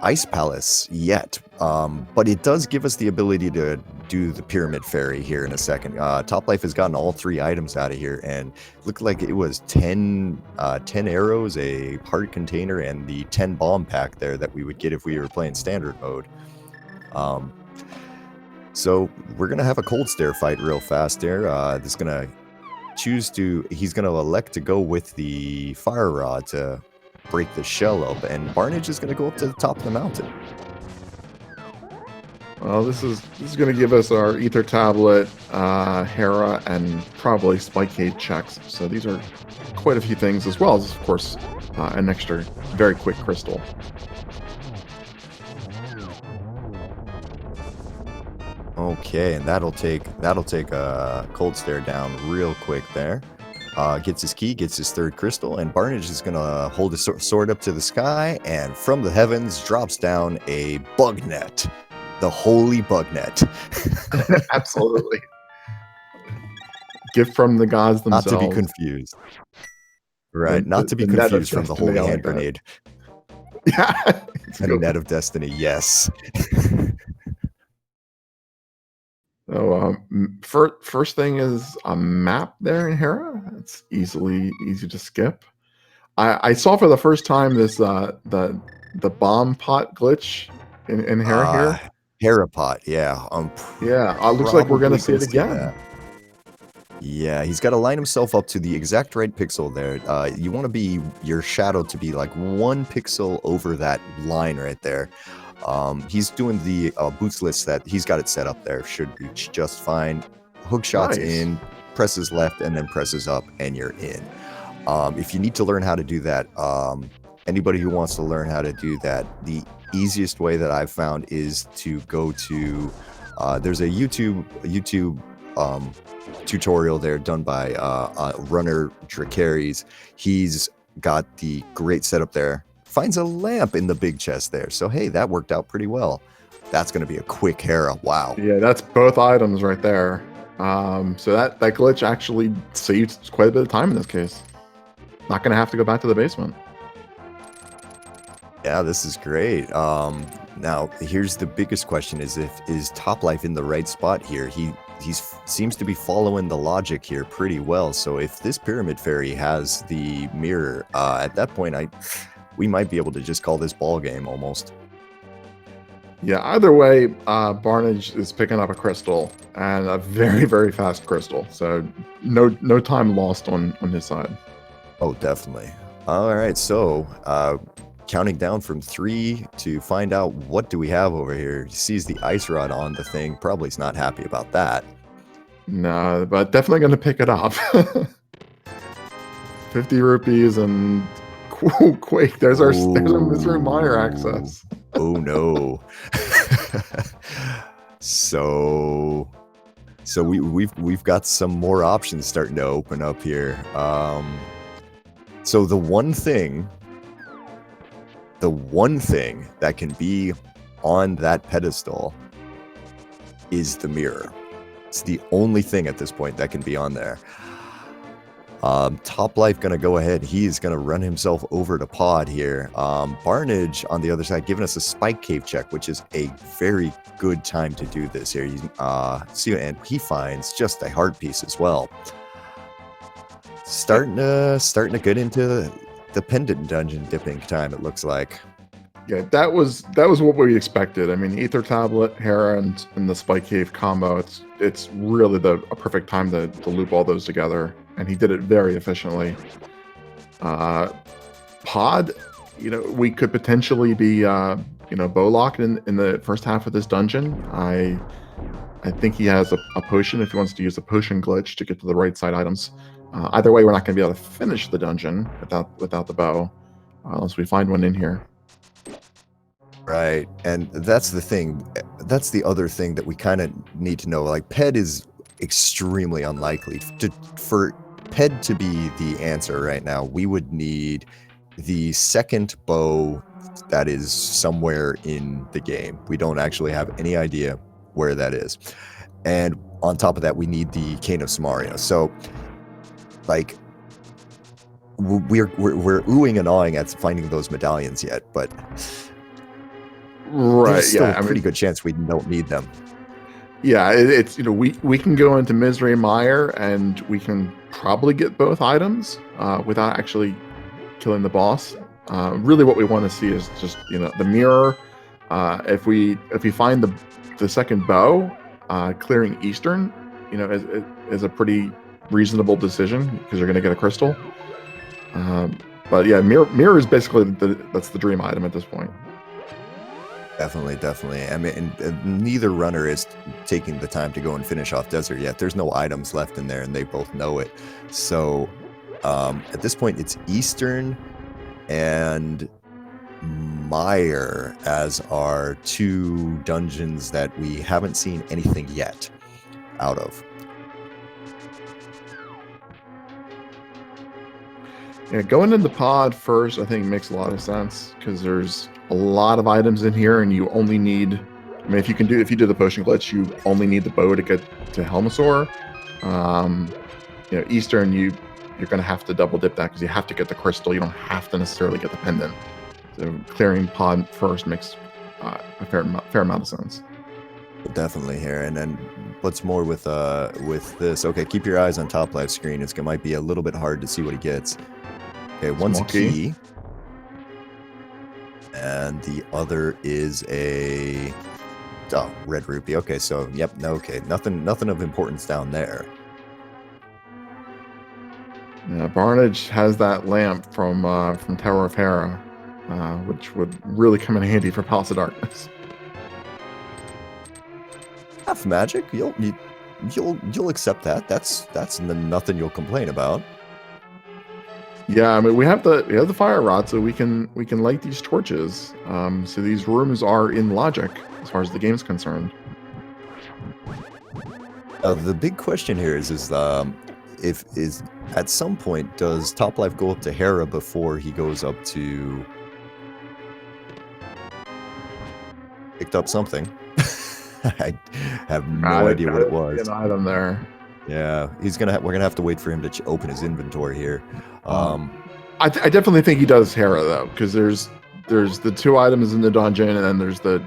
Ice Palace yet, but it does give us the ability to do the pyramid fairy here in a second. Top Life has gotten all 3 items out of here, and looked like it was 10 arrows, a heart container, and the 10 bomb pack there that we would get if we were playing standard mode. So we're gonna have a cold stare fight real fast there. He's gonna elect to go with the fire rod to break the shell up, and Barnage is gonna go up to the top of the mountain. Well, this is going to give us our Ether Tablet, Hera, and probably Spike Cave checks. So these are quite a few things, as well as, of course, an extra very quick crystal. Okay, and that'll take a cold stare down real quick there. Gets his key, gets his 3rd crystal, and Barnage is gonna hold his sword up to the sky, and from the heavens drops down a bug net. The holy bug net. Absolutely. Gift from the gods themselves. Not to be confused. Right, not to be confused from the holy hand grenade. Yeah. And a net of destiny, yes. So first thing is a map there in Hera. It's easy to skip. I saw for the first time this the bomb pot glitch in Hera here. Hera pot, yeah. Yeah, looks like we're gonna see it again. Yeah, he's got to line himself up to the exact right pixel there. You want to be your shadow to be like 1 pixel over that line right there. He's doing the boots list that he's got it set up there. Should be just fine. Hook shots in, presses left, and then presses up, and you're in. If you need to learn how to do that, anybody who wants to learn how to do that, the easiest way that I've found is to go to there's a YouTube tutorial there done by runner Dracaries. He's got the great setup there. Finds a lamp in the big chest there, so hey, that worked out pretty well. That's going to be a quick Hera. Wow. Yeah, that's both items right there. So that glitch actually saved quite a bit of time in this case. Not going to have to go back to the basement. Yeah, this is great. Now, here's the biggest question: is Top Life in the right spot here? He seems to be following the logic here pretty well. So if this Pyramid Fairy has the mirror, at that point, we might be able to just call this ball game almost. Yeah, either way, Barnage is picking up a crystal, and a very, very fast crystal. So no time lost on his side. Oh, definitely. All right, so counting down from 3 to find out what do we have over here. He sees the ice rod on the thing. Probably is not happy about that. No, but definitely going to pick it up. 50 rupees and Quake. There's our Misery Miner access. Oh no. So we've got some more options starting to open up here. So the one thing that can be on that pedestal is the mirror. It's the only thing at this point that can be on there. Top Life gonna go ahead. He's gonna run himself over to Pod here. Barnage on the other side giving us a Spike Cave check, which is a very good time to do this here. And he finds just a heart piece as well. Starting to get into the pendant dungeon dipping time, it looks like. Yeah, that was what we expected. I mean, Ether Tablet, Hera, and the Spike Cave combo. It's really a perfect time to loop all those together, and he did it very efficiently. Pod, we could potentially be bow locked in the first half of this dungeon. I think he has a potion if he wants to use a potion glitch to get to the right side items. Either way, we're not going to be able to finish the dungeon without the bow, unless we find one in here. Right, and that's the thing. That's the other thing that we kind of need to know. Like, Ped is extremely unlikely. For Ped to be the answer right now, we would need the second bow that is somewhere in the game. We don't actually have any idea where that is. And on top of that, we need the Cane of Samaria. So, like, we're oohing and awing at finding those medallions yet, but... Right, there's still a pretty good chance we don't need them. Yeah, it's we can go into Misery Mire and we can probably get both items without actually killing the boss. Really, what we want to see is just the mirror. If we find the second bow, clearing Eastern, is a pretty reasonable decision because you're going to get a crystal. But yeah, mirror is basically that's the dream item at this point. Definitely. I mean, and neither runner is taking the time to go and finish off Desert yet. There's no items left in there, and they both know it. So at this point, it's Eastern and Mire as our two dungeons that we haven't seen anything yet out of. Yeah, going into pod first, I think makes a lot of sense because there's a lot of items in here, and you only need. I mean, if you do the potion glitch, you only need the bow to get to Helmasaur. Eastern, you're going to have to double dip that because you have to get the crystal. You don't have to necessarily get the pendant. So clearing pod first makes a fair amount of sense. Definitely here, and then what's more with this? Okay, keep your eyes on top life screen. It might be a little bit hard to see what he gets. Okay, one's a key, and the other is a red rupee. Okay, so yep, okay, nothing of importance down there. Yeah, Barnage has that lamp from Tower of Hera, which would really come in handy for Palace of Darkness. Half magic, you'll accept that. That's nothing you'll complain about. Yeah, I mean we have the fire rod, so we can light these torches. So these rooms are in logic as far as the game's concerned. The big question here is if at some point does Top Life go up to Hera before he goes up to picked up something. I have no idea what it was. An item there. Yeah, we're gonna have to wait for him to open his inventory here. I definitely think he does Hera though, because there's the two items in the dungeon, and then there's the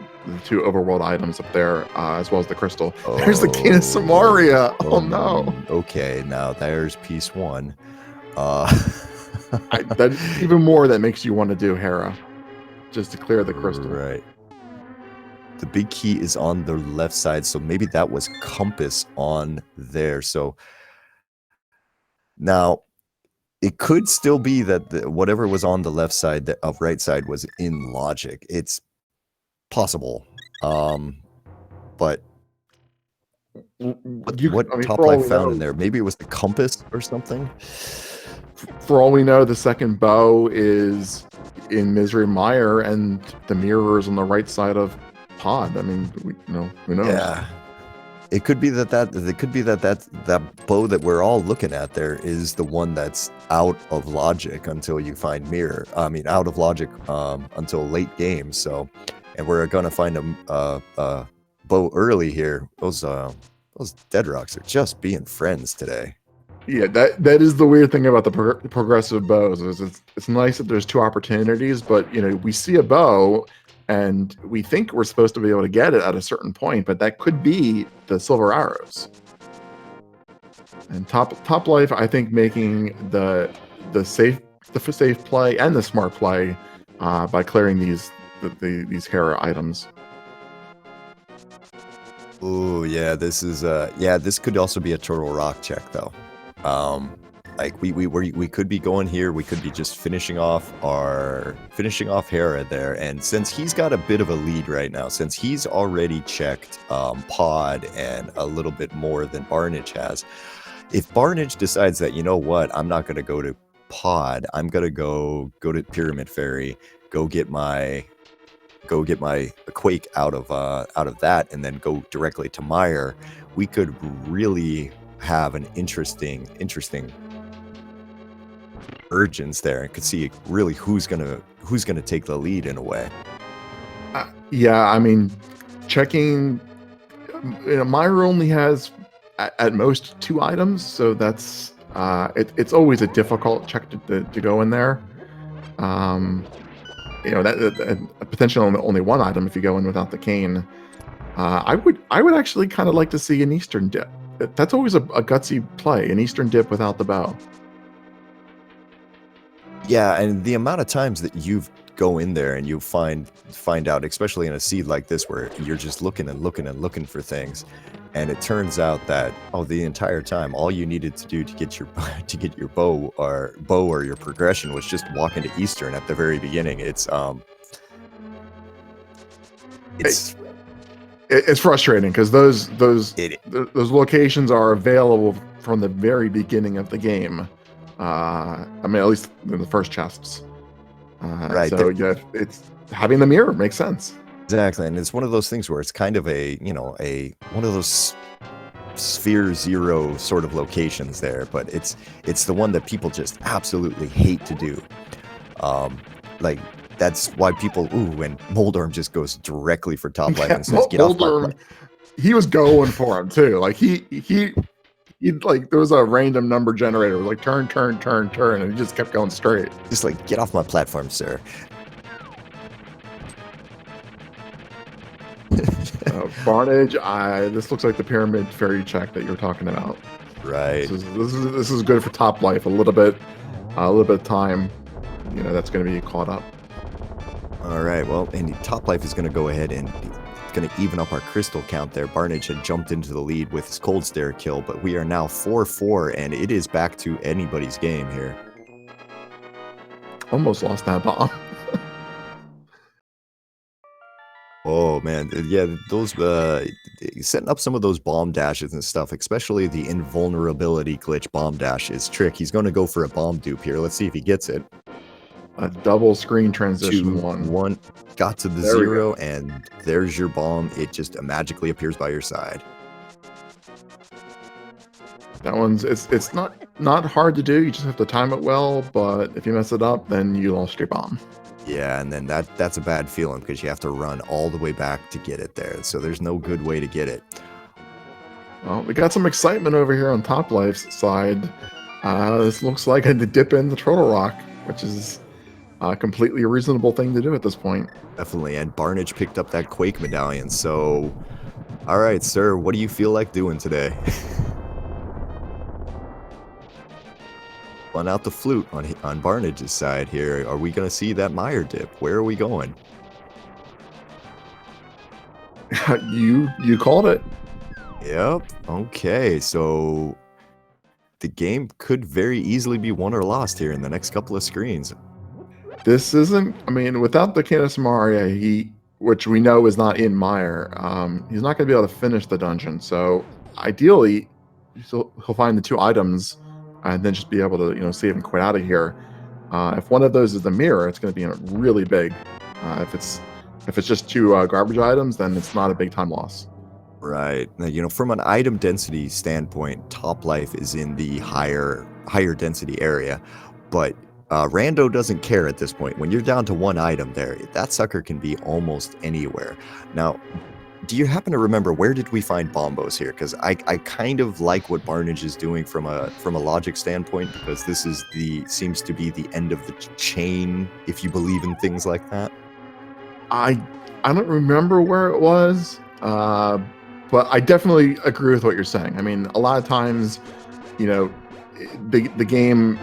two overworld items up there, as well as the crystal. There's the King of Samaria. Oh no. Okay, now there's piece one. That's even more that makes you want to do Hera, just to clear the crystal. Right. The big key is on the left side, so maybe that was compass on there. So now it could still be that whatever was on the left side of right side was in logic. It's possible, but what Top Life found in there? Maybe it was the compass or something. For all we know, the second bow is in Misery Mire, and the mirror is on the right side of pod. I mean, who knows? Yeah, it could be that bow that we're all looking at there is the one that's out of logic until you find mirror. I mean, out of logic until late game. So, and we're gonna find a bow early here. Those dead rocks are just being friends today. Yeah, that is the weird thing about the progressive bows. Is it's nice that there's two opportunities, but we see a bow and we think we're supposed to be able to get it at a certain point, but that could be the silver arrows. And top life, I think, making the safe play and the smart play by clearing these Hera items. Oh yeah, this is this could also be a Turtle Rock check though. Like we could be going here, we could be just finishing off Hera there, and since he's got a bit of a lead right now, since he's already checked pod and a little bit more than Barnage has, if Barnage decides that, you know what, I'm not gonna go to pod, I'm gonna go to Pyramid Fairy, go get my Quake out of that, and then go directly to Mire, we could really have an interesting urgence there, and could see really who's gonna take the lead in a way. Yeah, I mean, checking, Mire only has at most 2 items, so that's it's always a difficult check to go in there. That potentially only 1 item if you go in without the cane. I would actually kind of like to see an Eastern dip. That's always a gutsy play, an Eastern dip without the bow. Yeah, and the amount of times that you go in there and you find out, especially in a seed like this, where you're just looking and looking and looking for things, and it turns out that the entire time all you needed to do to get your bow or your progression was just walk into Eastern at the very beginning. It's frustrating because those locations are available from the very beginning of the game. I mean, at least in the first chests. Right. So yeah, it's having the mirror makes sense. Exactly, and it's one of those things where it's kind of one of those sphere zero sort of locations there, but it's the one that people just absolutely hate to do. Like that's why people when Moldorm just goes directly for top life and says, "Get off my." He was going for him too. Like he like there was a random number generator. It was like turn, and he just kept going straight. Just like, get off my platform, sir. Barnage, this looks like the pyramid fairy check that you were talking about. Right. This is good for top life. A little bit of time. That's going to be caught up. All right. Well, and top life is going to go ahead and going to even up our crystal count there. Barnage had jumped into the lead with his cold stare kill, but we are now 4-4, and it is back to anybody's game here. Almost lost that bomb. Oh man, yeah, those setting up some of those bomb dashes and stuff, especially the invulnerability glitch bomb dash is trick. He's going to go for a bomb dupe here. Let's see if he gets it. A double screen transition. 1 got to the 0, and there's your bomb. It just magically appears by your side. That one's it's not hard to do. You just have to time it well, but if you mess it up, then you lost your bomb. Yeah, and then that's a bad feeling because you have to run all the way back to get it there. So there's no good way to get it. Well, we got some excitement over here on Top Life's side. This looks like a dip in the Turtle Rock, which is a completely reasonable thing to do at this point. Definitely, and Barnage picked up that Quake medallion. So, all right, sir, what do you feel like doing today? On out the flute on Barnage's side here. Are we going to see that Meyer dip? Where are we going? You called it. Yep. Okay, so the game could very easily be won or lost here in the next couple of screens. This isn't, I mean, without the Canis Maria, which we know is not in Meyer, he's not going to be able to finish the dungeon. So ideally, he'll find the 2 items and then just be able to, save and quit out of here. If one of those is the mirror, it's going to be really big. If it's just 2 garbage items, then it's not a big time loss. Right. Now, from an item density standpoint, Top Life is in the higher density area, but Rando doesn't care at this point. When you're down to 1 item there, that sucker can be almost anywhere. Now, do you happen to remember where did we find bombos here? Because I kind of like what Barnage is doing from a logic standpoint, because this is seems to be the end of the chain, if you believe in things like that. I don't remember where it was, but I definitely agree with what you're saying. I mean, a lot of times, the game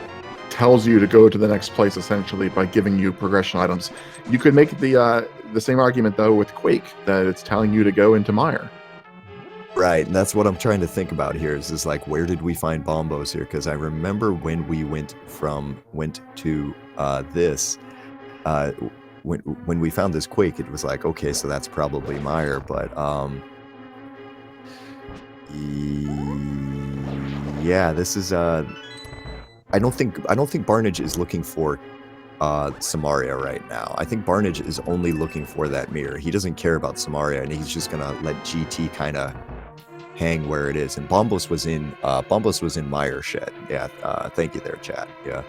tells you to go to the next place essentially by giving you progression items. You could make the same argument though with Quake, that it's telling you to go into Meyer. Right, and that's what I'm trying to think about here. Is like, where did we find bombos here? Because I remember when we went to this, when we found this Quake, it was like, okay, so that's probably Meyer, but yeah, this is I don't think Barnage is looking for Samaria right now. I think Barnage is only looking for that mirror. He doesn't care about Samaria, and he's just gonna let GT kind of hang where it is. And Bombos was in Meyer shed. Yeah, thank you there, chat. Yeah.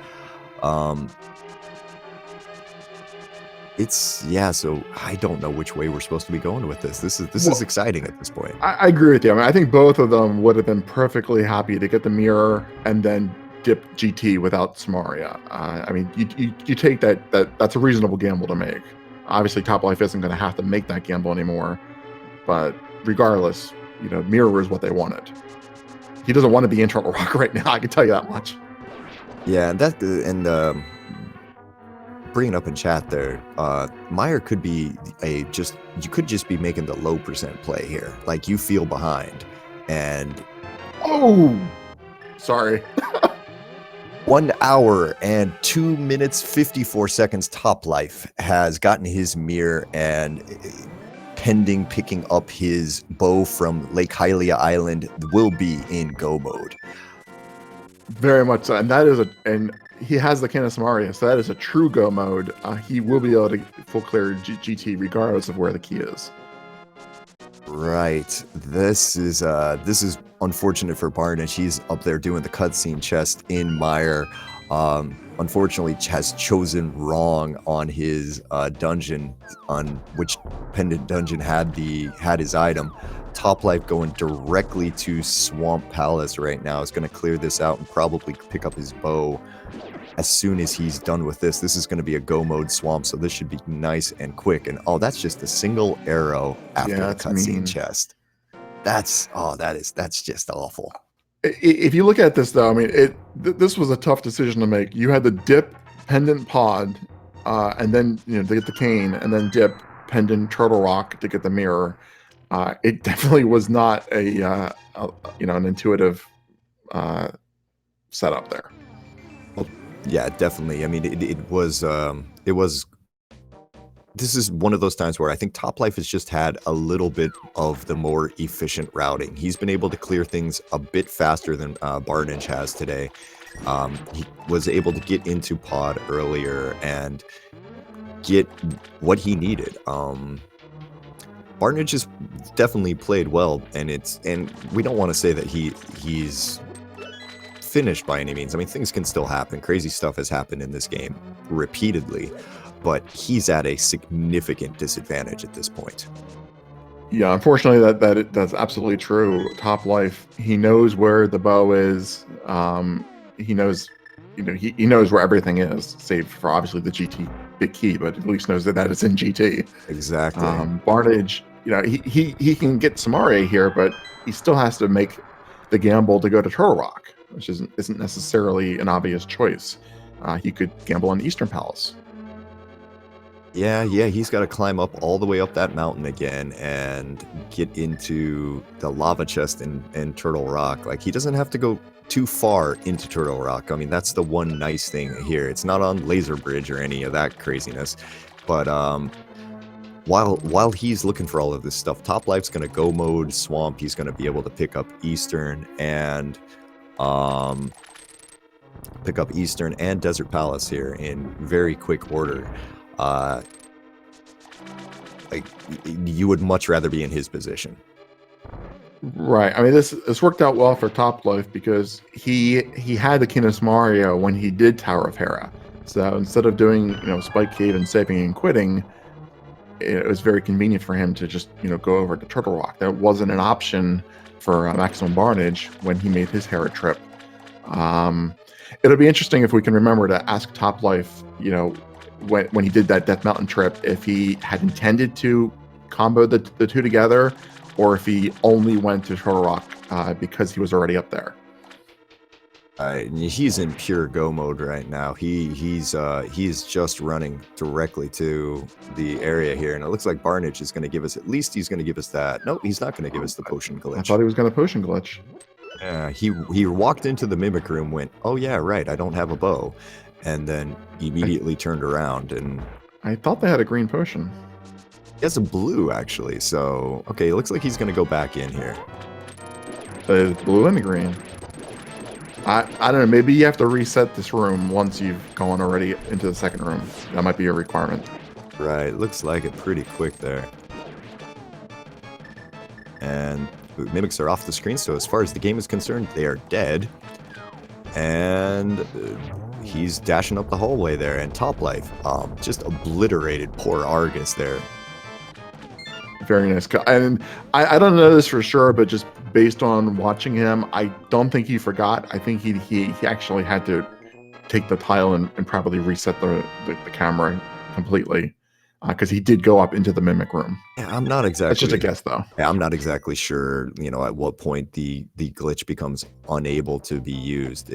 So I don't know which way we're supposed to be going with this. This is exciting at this point. I agree with you. I mean, I think both of them would have been perfectly happy to get the mirror and then dip GT without Samaria. I mean, you take that's a reasonable gamble to make. Obviously, Top Life isn't going to have to make that gamble anymore, but regardless, mirrors what they wanted. He doesn't want to be in Turtle Rock right now. I can tell you that much. Yeah, bringing up in chat there, Meyer could be you could just be making the low percent play here. Like you feel behind, and sorry. 1 hour and 2 minutes 54 seconds Toplife has gotten his mirror, and pending picking up his bow from Lake Hylia Island will be in go mode. Very much so, and he has the Canis Maria, so that is a true go mode. He will be able to full clear GT regardless of where the key is. Right. This is unfortunate for Barnage. He's up there doing the cutscene chest in Meyer. Unfortunately, has chosen wrong on his dungeon, on which pendant dungeon had his item. Toplife going directly to Swamp Palace right now is going to clear this out and probably pick up his bow as soon as he's done with this. This is going to be a go mode swamp, so this should be nice and quick. And that's just a single arrow after the cutscene chest. That's just awful. If you look at this though, I mean, this was a tough decision to make. You had the dip pendant pod, and then to get the cane, and then dip pendant Turtle Rock to get the mirror. It definitely was not an intuitive setup there. Yeah, definitely. I mean, it was. This is one of those times where I think Toplife has just had a little bit of the more efficient routing. He's been able to clear things a bit faster than Barnage has today. He was able to get into pod earlier and get what he needed. Barnage has definitely played well, and we don't want to say that he's finished by any means. I mean, things can still happen. Crazy stuff has happened in this game repeatedly, but he's at a significant disadvantage at this point. Yeah, unfortunately, that's absolutely true. Toplife, he knows where the bow is. He knows, he knows where everything is, save for obviously the GT big key, but at least knows that it's in GT. Exactly. Barnage, he can get Samaria here, but he still has to make the gamble to go to Turtle Rock, which isn't necessarily an obvious choice. He could gamble on Eastern Palace. Yeah, he's got to climb up all the way up that mountain again and get into the lava chest in Turtle Rock. Like, he doesn't have to go too far into Turtle Rock. I mean, that's the one nice thing here. It's not on Laser Bridge or any of that craziness. But while he's looking for all of this stuff, Toplife's going to go mode Swamp. He's going to be able to pick up Eastern and Desert Palace here in very quick order. Like, you would much rather be in his position. Right. I mean, this worked out well for Toplife because he had the Canis Maria when he did Tower of Hera. So instead of doing Spike Cave and saving and quitting, it was very convenient for him to just go over to Turtle Rock. That wasn't an option for Maximum Barnage when he made his Hera trip. It'll be interesting if we can remember to ask Toplife, when he did that Death Mountain trip, if he had intended to combo the two together, or if he only went to Turtle Rock because he was already up there. He's in pure go mode right now. He's just running directly to the area here, and it looks like Barnage is going to give us, at least he's going to give us that. No, he's not going to give us the potion glitch. I thought he was going to potion glitch. He walked into the mimic room, went, oh yeah, right, I don't have a bow, and then immediately turned around. And I thought they had a green potion. He has a blue, actually, so okay, it looks like he's going to go back in here. The blue and the green. I don't know, maybe you have to reset this room once you've gone already into the second room. That might be a requirement. Right, looks like it pretty quick there. And mimics are off the screen, so as far as the game is concerned, they are dead. And he's dashing up the hallway there, and Toplife just obliterated poor Argus there. Very nice. And I don't know this for sure, but just based on watching him, I don't think he forgot. I think he actually had to take the tile and probably reset the camera completely. because he did go up into the mimic room. Yeah, I'm not That's just a exactly. guess, though. Yeah, I'm not exactly sure. At what point the glitch becomes unable to be used.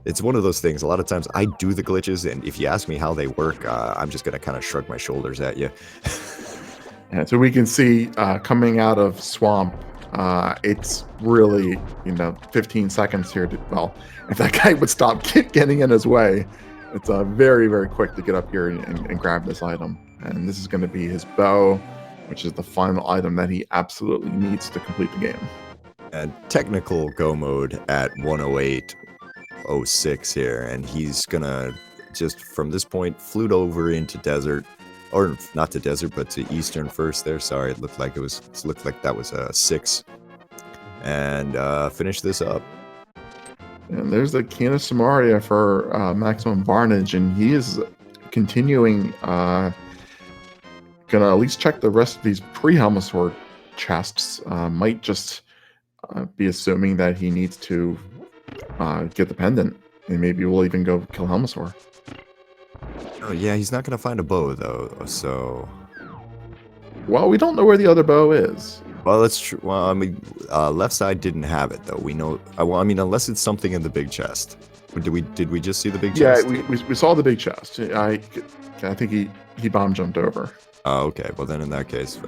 It's one of those things. A lot of times I do the glitches, and if you ask me how they work, I'm just gonna kind of shrug my shoulders at you. And so we can see coming out of swamp, it's really 15 seconds here. If that guy would stop getting in his way, it's very, very quick to get up here and grab this item. And this is going to be his bow, which is the final item that he absolutely needs to complete the game. And technical go mode at 108.06 here, and he's gonna just from this point flute over into desert, or not to desert, but to eastern first. There, sorry, it looked like that was a 6, and finish this up. And there's the Kina Samaria for maximum Varnage, and he is continuing. Gonna at least check the rest of these pre-Helmasaur chests. Might just be assuming that he needs to get the pendant, and maybe we'll even go kill Helmasaur. Oh yeah, he's not gonna find a bow though. So, well, we don't know where the other bow is. Well, that's true. Well, I mean, left side didn't have it though. We know. Well, I mean, unless it's something in the big chest. Did we just see the big chest? Yeah, we saw the big chest. I think he bomb jumped over. Oh, okay. Well, then in that case,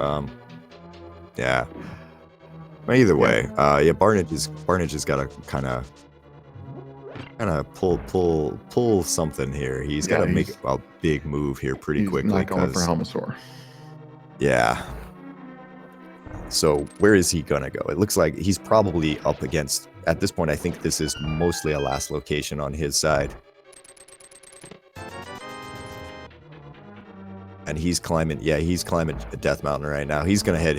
yeah. Either way, yeah. Barnage has got to kind of pull something here. He's got to make a big move here pretty quickly. Not going for Helmasaur. Yeah. So where is he gonna go? It looks like he's probably up against. At this point, I think this is mostly a last location on his side. And he's climbing. Yeah, he's climbing Death Mountain right now. He's gonna head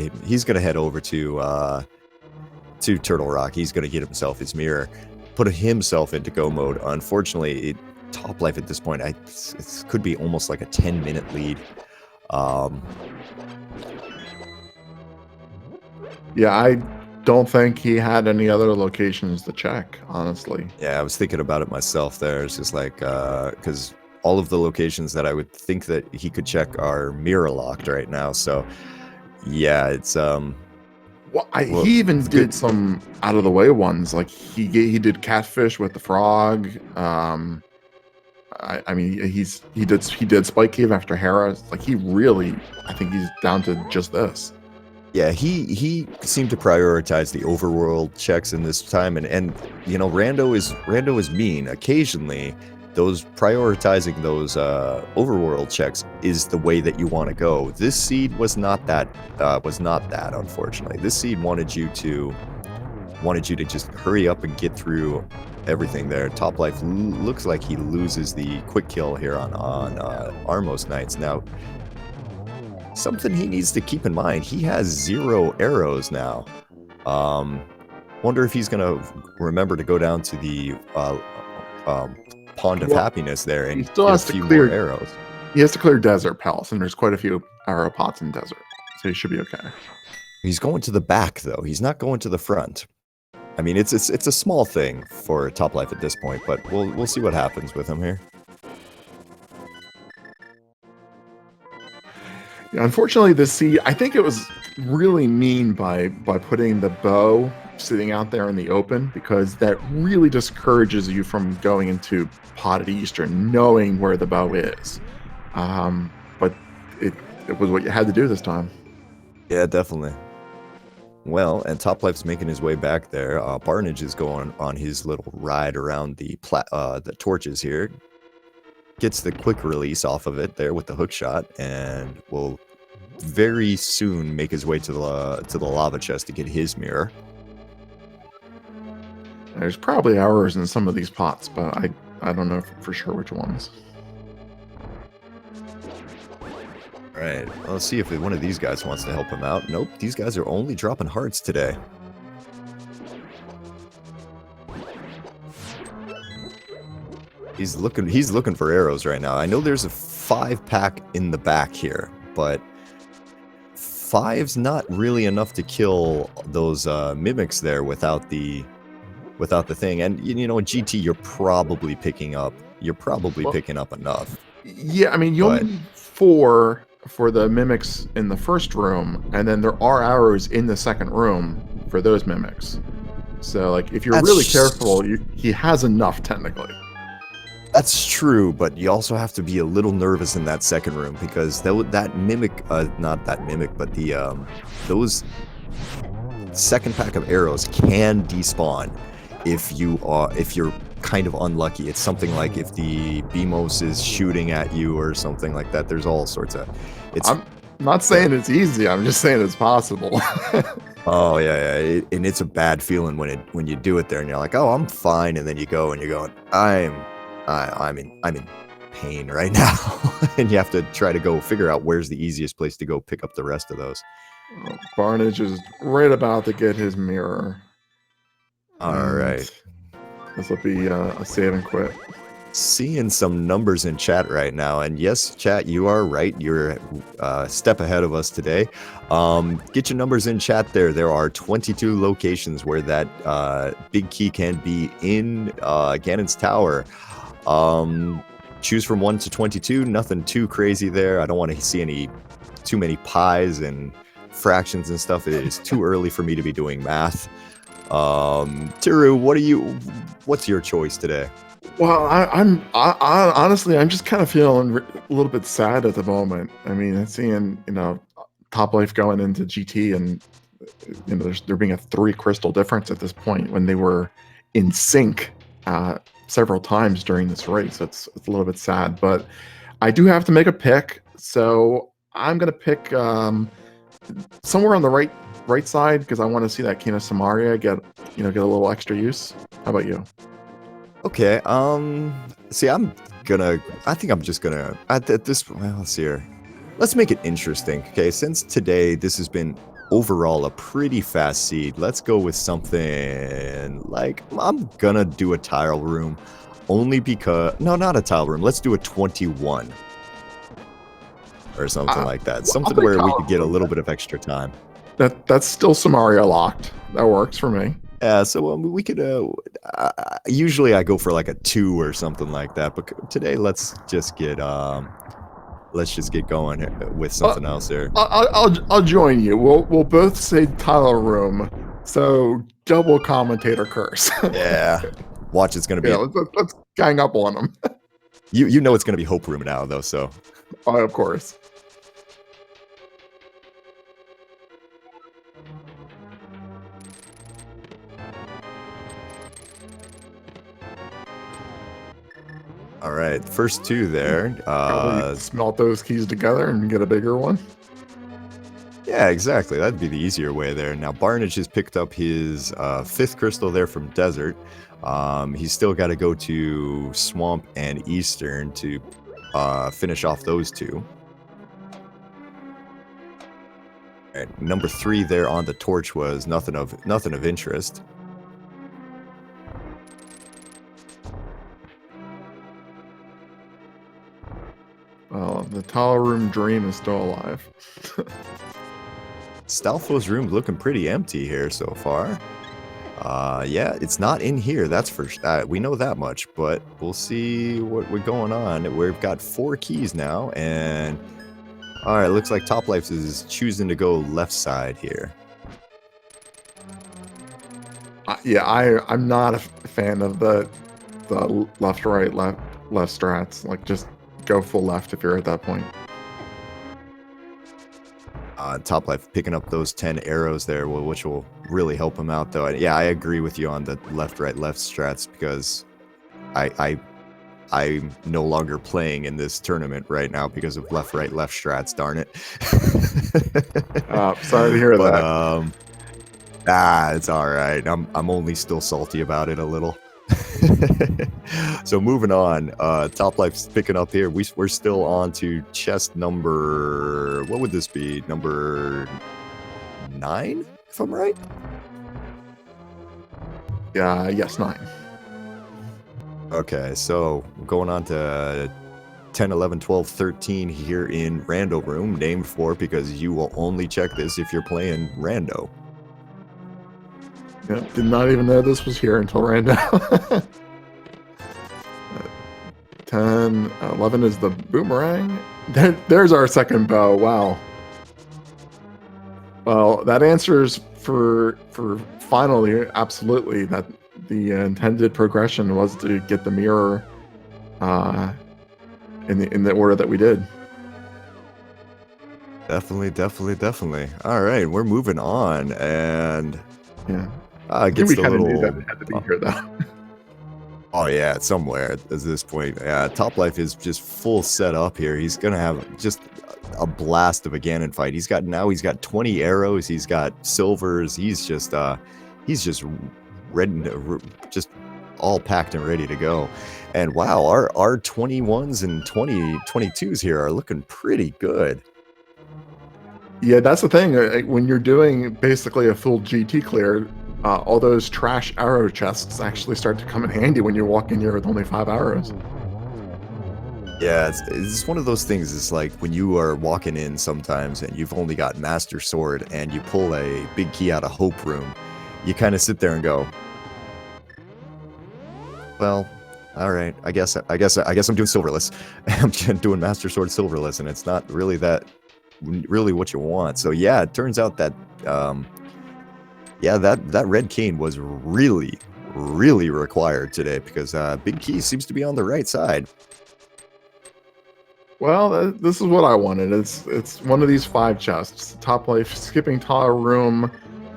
over to Turtle Rock. He's gonna get himself his mirror, put himself into go mode. Unfortunately, top life at this point, it could be almost like a 10-minute lead. Yeah, I don't think he had any other locations to check, honestly. Yeah, I was thinking about it myself there. It's just like, because all of the locations that I would think that he could check are mirror locked right now. So, yeah, it's... Well, he even did some out of the way ones. Like he did catfish with the frog. I mean, he did Spike Cave after Hera. Like I think he's down to just this. Yeah, he seemed to prioritize the overworld checks in this time, and Rando is mean. Occasionally, prioritizing those overworld checks is the way that you want to go. This seed was not that. Unfortunately, this seed wanted you to just hurry up and get through everything there. Top life looks like he loses the quick kill here on Armos Knights now. Something he needs to keep in mind, he has 0 arrows now. Wonder if he's gonna remember to go down to the Pond of Happiness there and still has get a few to clear more arrows. He has to clear Desert Palace, and there's quite a few arrow pots in Desert, so he should be okay. He's going to the back though. He's not going to the front. I mean, it's a small thing for top life at this point, but we'll see what happens with him here. Unfortunately, the seed, I think it was really mean by putting the bow sitting out there in the open, because that really discourages you from going into Potted Eastern, knowing where the bow is. But it was what you had to do this time. Yeah, definitely. Well, and Top Life's making his way back there. Barnage is going on his little ride around the torches here. Gets the quick release off of it there with the hook shot, and will very soon make his way to the lava chest to get his mirror. There's probably arrows in some of these pots, but I don't know for sure which ones. All right, well, let's see if one of these guys wants to help him out. Nope, these guys are only dropping hearts today. He's looking for arrows right now. I know there's a 5-pack in the back here, but 5's not really enough to kill those mimics there without the thing. And GT, you're probably picking up enough. Yeah, I mean, you only But need 4 for the mimics in the first room, and then there are arrows in the second room for those mimics. So, like, if you're really that's careful, he has enough technically. That's true, but you also have to be a little nervous in that second room because that mimic, not that mimic, but those second pack of arrows can despawn if you're kind of unlucky. It's something like if the Beamos is shooting at you or something like that. There's all sorts of. It's I'm not yeah. saying it's easy. I'm just saying it's possible. Oh yeah. And it's a bad feeling when you do it there and you're like, oh, I'm fine, and then you go and you're going, I'm in pain right now, and you have to try to go figure out where's the easiest place to go pick up the rest of those. Barnage is right about to get his mirror. All And right. this will be a save and quit. Seeing some numbers in chat right now, and yes, chat, you are right. You're a step ahead of us today. Get your numbers in chat there. There are 22 locations where that big key can be in Ganon's Tower. Choose from 1 to 22. Nothing too crazy there. I don't want to see too many pies and fractions and stuff. It is too early for me to be doing math. Tiru, what's your choice today? Well, honestly, I'm just kind of feeling a little bit sad at the moment. I mean, seeing Top Life going into GT, and there being a 3 crystal difference at this point when they were in sync several times during this race. It's a little bit sad, but I do have to make a pick, so I'm gonna pick somewhere on the right side because I want to see that Kina Samaria get a little extra use. How about you? Okay, see, I think I'm just gonna, at this, well, let's see here. Let's make it interesting, okay? Since today, this has been overall a pretty fast seed, let's go with something like, I'm gonna do a tile room, only because, no, not a tile room, let's do a 21. Or something like that. Something where we could get a little bit of extra time. That's still Samaria locked. That works for me. Yeah, so we could. Usually I go for like a 2 or something like that, but today let's just get going with something else here. I'll join you. We'll both say tile room. So double commentator curse. Yeah, watch. It's gonna be. Yeah, let's gang up on them. You know it's gonna be Hope Room now though, so. Oh, of course. All right, first 2 there. Smelt those keys together and get a bigger one. Yeah, exactly. That'd be the easier way there. Now, Barnage has picked up his 5th crystal there from Desert. He's still got to go to Swamp and Eastern to finish off those 2. And number 3 there on the torch was nothing of interest. Well, the tile room dream is still alive. Stalfo's room looking pretty empty here so far. Yeah, it's not in here. That's for we know that much, but we'll see what we're going on. We've got 4 keys now, and all right, looks like Top Life is choosing to go left side here. Yeah, I'm not a fan of the left right left strats. Like, just go full left if you're at that point. Top Life picking up those 10 arrows there, which will really help him out, though. Yeah, I agree with you on the left right left strats because I'm no longer playing in this tournament right now because of left right left strats. Darn it. Sorry to hear that. It's all right. I'm only still salty about it a little. So moving on, Top Life's picking up here. We're still on to chest number, what would this be? Number 9, if I'm right? Yeah, yes, 9. Okay, so going on to 10, 11, 12, 13 here in Rando Room, named for because you will only check this if you're playing Rando. Yeah, did not even know this was here until right now. 10, 10, 11 is the boomerang. There's our second bow. Wow. Well, that answers for finally, absolutely, that the intended progression was to get the mirror in the order that we did. Definitely. All right, we're moving on, and Yeah, it gets we a kind of little. knew that had to be here, though. Oh yeah, somewhere at this point. Yeah, Top Life is just full set up here. He's gonna have just a blast of a Ganon fight. He's got 20 arrows. He's got silvers. He's just ready to, just all packed and ready to go. And wow, our 21s and 2022s here are looking pretty good. Yeah, that's the thing. When you're doing basically a full GT clear, all those trash arrow chests actually start to come in handy when you walk in here with only 5 arrows. Yeah, it's one of those things. It's like when you are walking in sometimes and you've only got Master Sword and you pull a big key out of Hope Room, you kind of sit there and go, well, all right, I guess I'm doing Silverless. I'm doing Master Sword Silverless, and it's not really what you want. So yeah, it turns out that that red cane was really required today, because Big Key seems to be on the right side. Well, this is what I wanted. It's one of these 5 chests. Top Life, skipping Tile Room,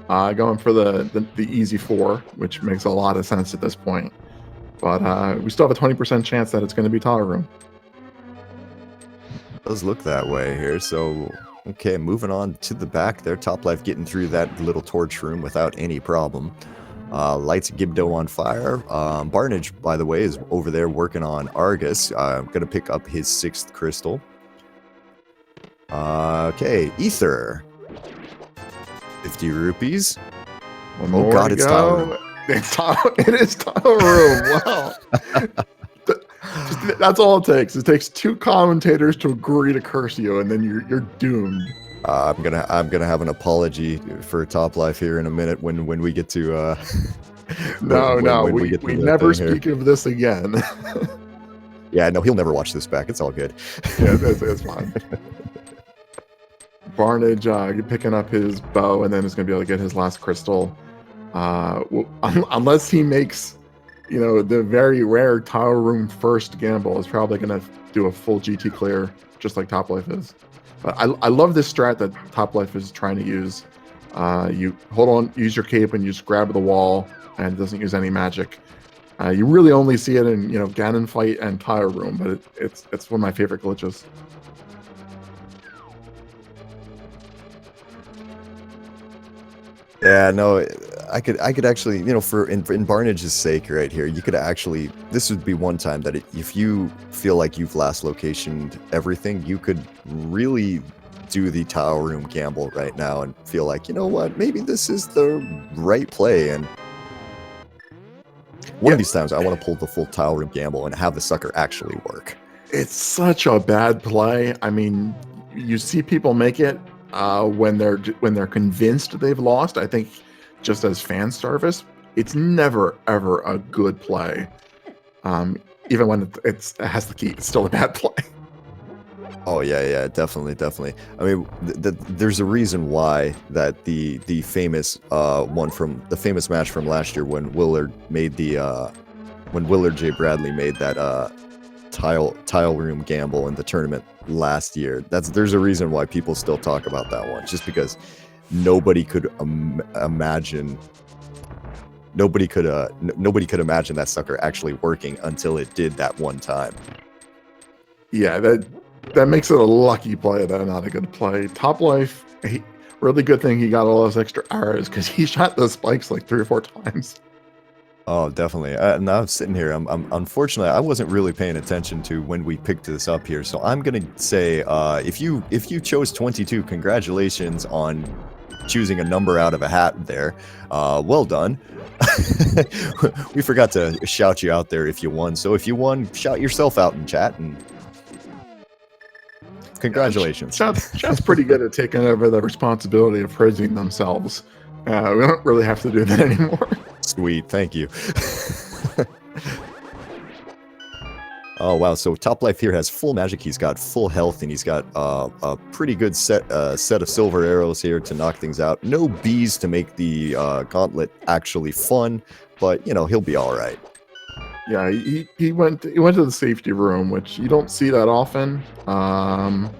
going for the easy 4, which makes a lot of sense at this point. But we still have a 20% chance that it's going to be Tile Room. It does look that way here. So okay, moving on to the back there. Top Life getting through that little torch room without any problem. Lights Gibdo on fire. Barnage, by the way, is over there working on Argus. Gonna pick up his 6th crystal. Okay, Ether. 50 rupees. Oh God, it's Tile Room. It is Tile Room. Wow. That's all it takes. It takes 2 commentators to agree to curse you, and then you're doomed. I'm gonna have an apology for Top Life here in a minute when we get to. We never speak of this again. Yeah, no, he'll never watch this back. It's all good. Yeah, it's fine. Barnage picking up his bow, and then is gonna be able to get his last crystal. Unless he makes, the very rare Tile Room first gamble, is probably gonna do a full GT clear, just like Top Life is. But I love this strat that Top Life is trying to use. You hold on, use your cape, and you just grab the wall, and it doesn't use any magic. You really only see it in Ganon fight and Tile Room, but it's one of my favorite glitches. Yeah, no, I could actually, for in Barnage's sake right here, you could actually, this would be one time that if you feel like you've last locationed everything, you could really do the Tile Room gamble right now and feel like, you know what, maybe this is the right play. And one of these times I want to pull the full Tile Room gamble and have the sucker actually work. It's such a bad play. I mean, you see people make it when they're convinced they've lost. I think just as fan service, it's never ever a good play. Even when it has the key, it's still a bad play. Oh yeah, definitely. I mean, there's a reason why that the famous the famous match from last year when Willard J. Bradley made that tile room gamble in the tournament last year. There's a reason why people still talk about that one, just because nobody could imagine that sucker actually working until it did that one time. Yeah, that makes it a lucky play, though, not a good play. Top Life, really good thing he got all those extra arrows, because he shot those spikes like 3 or 4 times. Oh, definitely. And I'm sitting here. I'm unfortunately, I wasn't really paying attention to when we picked this up here. So I'm gonna say, if you chose 22, congratulations on choosing a number out of a hat there. Well done. We forgot to shout you out there if you won. So if you won, shout yourself out in chat and congratulations. Chat's pretty good at taking over the responsibility of praising themselves. We don't really have to do that anymore. Sweet, thank you. Oh wow! So Top Life here has full magic. He's got full health, and he's got a pretty good set of silver arrows here to knock things out. No bees to make the gauntlet actually fun, but you know he'll be all right. Yeah, he went to the safety room, which you don't see that often. I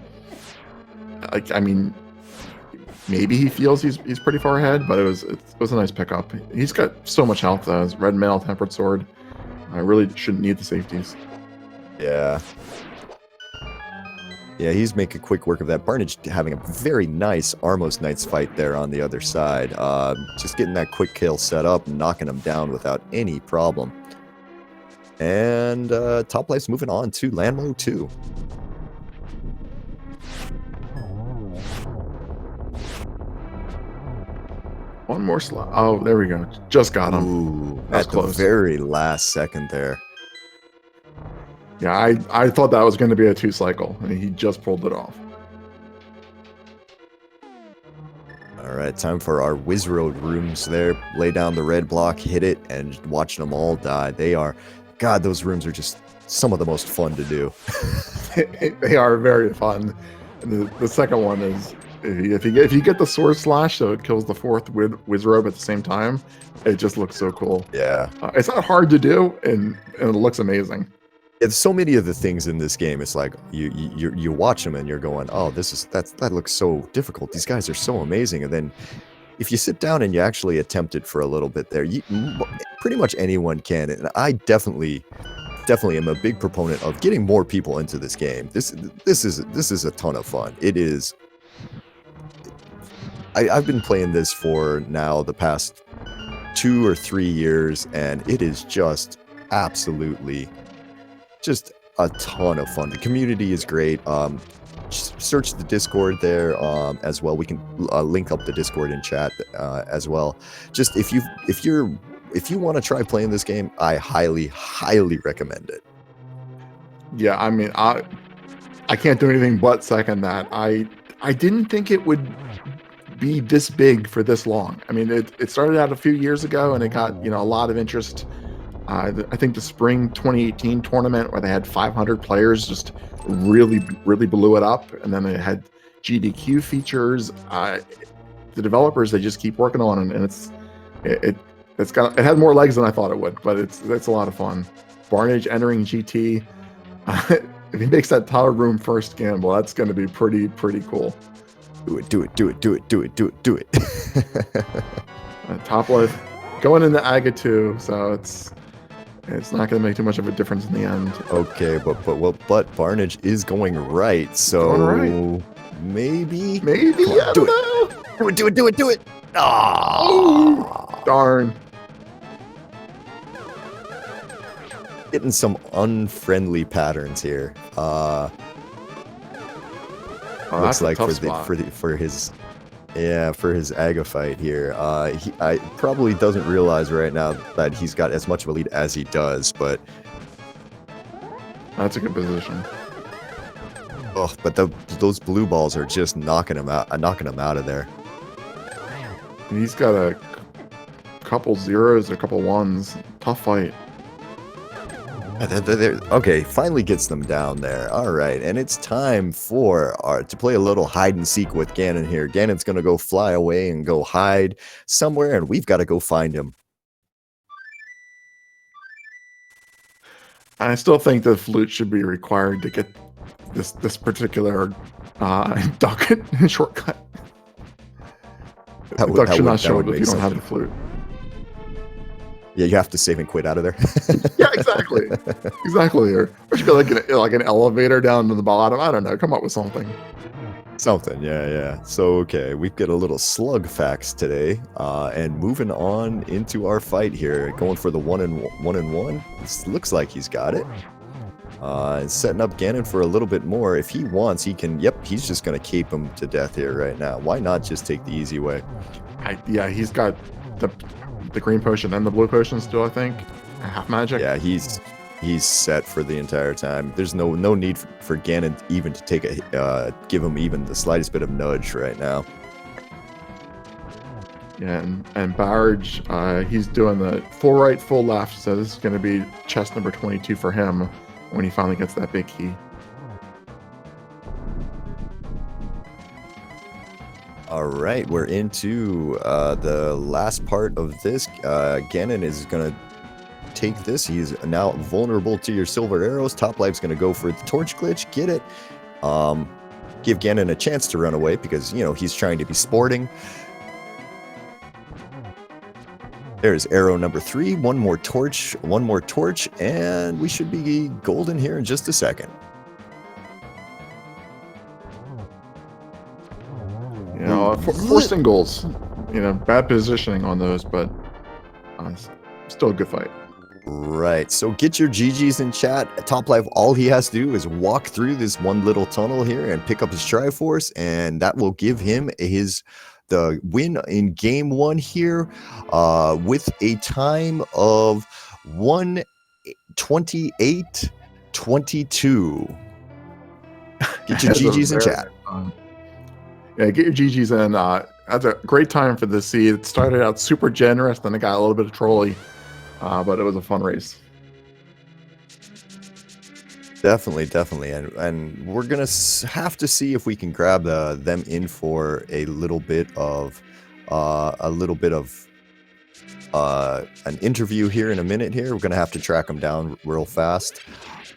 mean, maybe he feels he's pretty far ahead, but it was a nice pickup. He's got so much health though. His red mail, tempered sword. I really shouldn't need the safeties. Yeah. Yeah, he's making quick work of that. Barnage having a very nice Armos Knights fight there on the other side. Just getting that quick kill set up, knocking him down without any problem. And Top Life's moving on to Landmo 2. One more slot. Oh, there we go. Just got him. Ooh, at the very last second there. Yeah, I thought that was going to be a 2-cycle, and he just pulled it off. All right, time for our Wizroad rooms there. Lay down the red block, hit it, and watching them all die. They are, God, those rooms are just some of the most fun to do. They are very fun. And the second one is, if you get the sword slash, so it kills the fourth Wizrobe at the same time, it just looks so cool. Yeah. It's not hard to do, and it looks amazing. It's so many of the things in this game. It's like you watch them and you're going, oh, that looks so difficult. These guys are so amazing. And then if you sit down and you actually attempt it for a little bit there, pretty much anyone can. And I definitely am a big proponent of getting more people into this game. This is a ton of fun. It is. I've been playing this for now the past 2 or 3 years, and it is just absolutely just a ton of fun. The community is great. Search the Discord there as well. We can link up the Discord in chat as well. Just if you want to try playing this game, I highly recommend it. Yeah, I mean, I can't do anything but second that. I didn't think it would be this big for this long. I mean, it started out a few years ago, and it got a lot of interest. I think the spring 2018 tournament where they had 500 players just really blew it up, and then it had GDQ features. The developers, they just keep working on it, and it had more legs than I thought it would, but it's a lot of fun. Barnage entering GT. If he makes that tower room first gamble, that's going to be pretty cool. Do it. Top Life going into Aga 2, so it's not going to make too much of a difference in the end. Okay, but Barnage is going right, so maybe I don't know. Do it. Oh, darn. Getting some unfriendly patterns here. Looks like for his Aga fight here. He probably doesn't realize right now that he's got as much of a lead as he does, but that's a good position. Oh, but those blue balls are just knocking him out of there. He's got a couple zeros, a couple ones. Tough fight. Okay, finally gets them down there. All right, and it's time to play a little hide and seek with Ganon here. Ganon's gonna go fly away and go hide somewhere, and we've got to go find him. I still think the flute should be required to get this particular duck shortcut. The duck should not show up if you don't have the flute. Yeah, you have to save and quit out of there. Yeah, exactly. Or should be like an elevator down to the bottom. I don't know. Come up with something. Yeah. So, okay, we've got a little slug facts today, and moving on into our fight here, going for the one and one. This looks like he's got it. And setting up Ganon for a little bit more. If he wants, he can. Yep, he's just gonna cape him to death here right now. Why not just take the easy way? Yeah, he's got the green potion and the blue potion still, I think. Half magic. Yeah, he's set for the entire time. There's no need for Ganon even to take give him even the slightest bit of nudge right now. Yeah, and Barrage, he's doing the full right, full left, so this is going to be chest number 22 for him. when he finally gets that big key. All right, we're into the last part of this. Ganon is going to take this. He's now vulnerable to your silver arrows. Toplife's going to go for the torch glitch. Get it. Give Ganon a chance to run away because, you know, he's trying to be sporting. There's arrow number 3. One more torch, and we should be golden here in just a second. You know, four singles. You know, bad positioning on those, but still a good fight. Right, so get your GGs in chat. Toplife, all he has to do is walk through this one little tunnel here and pick up his Triforce, and that will give him the win in game 1 here with a time of 1:28:22. Get your GGs in chat. Yeah, get your GGs in. That's a great time for the seed. It started out super generous, then it got a little bit of trolly, but it was a fun race. Definitely, and we're gonna have to see if we can grab them in for a little bit of an interview here in a minute. Here, we're gonna have to track them down real fast.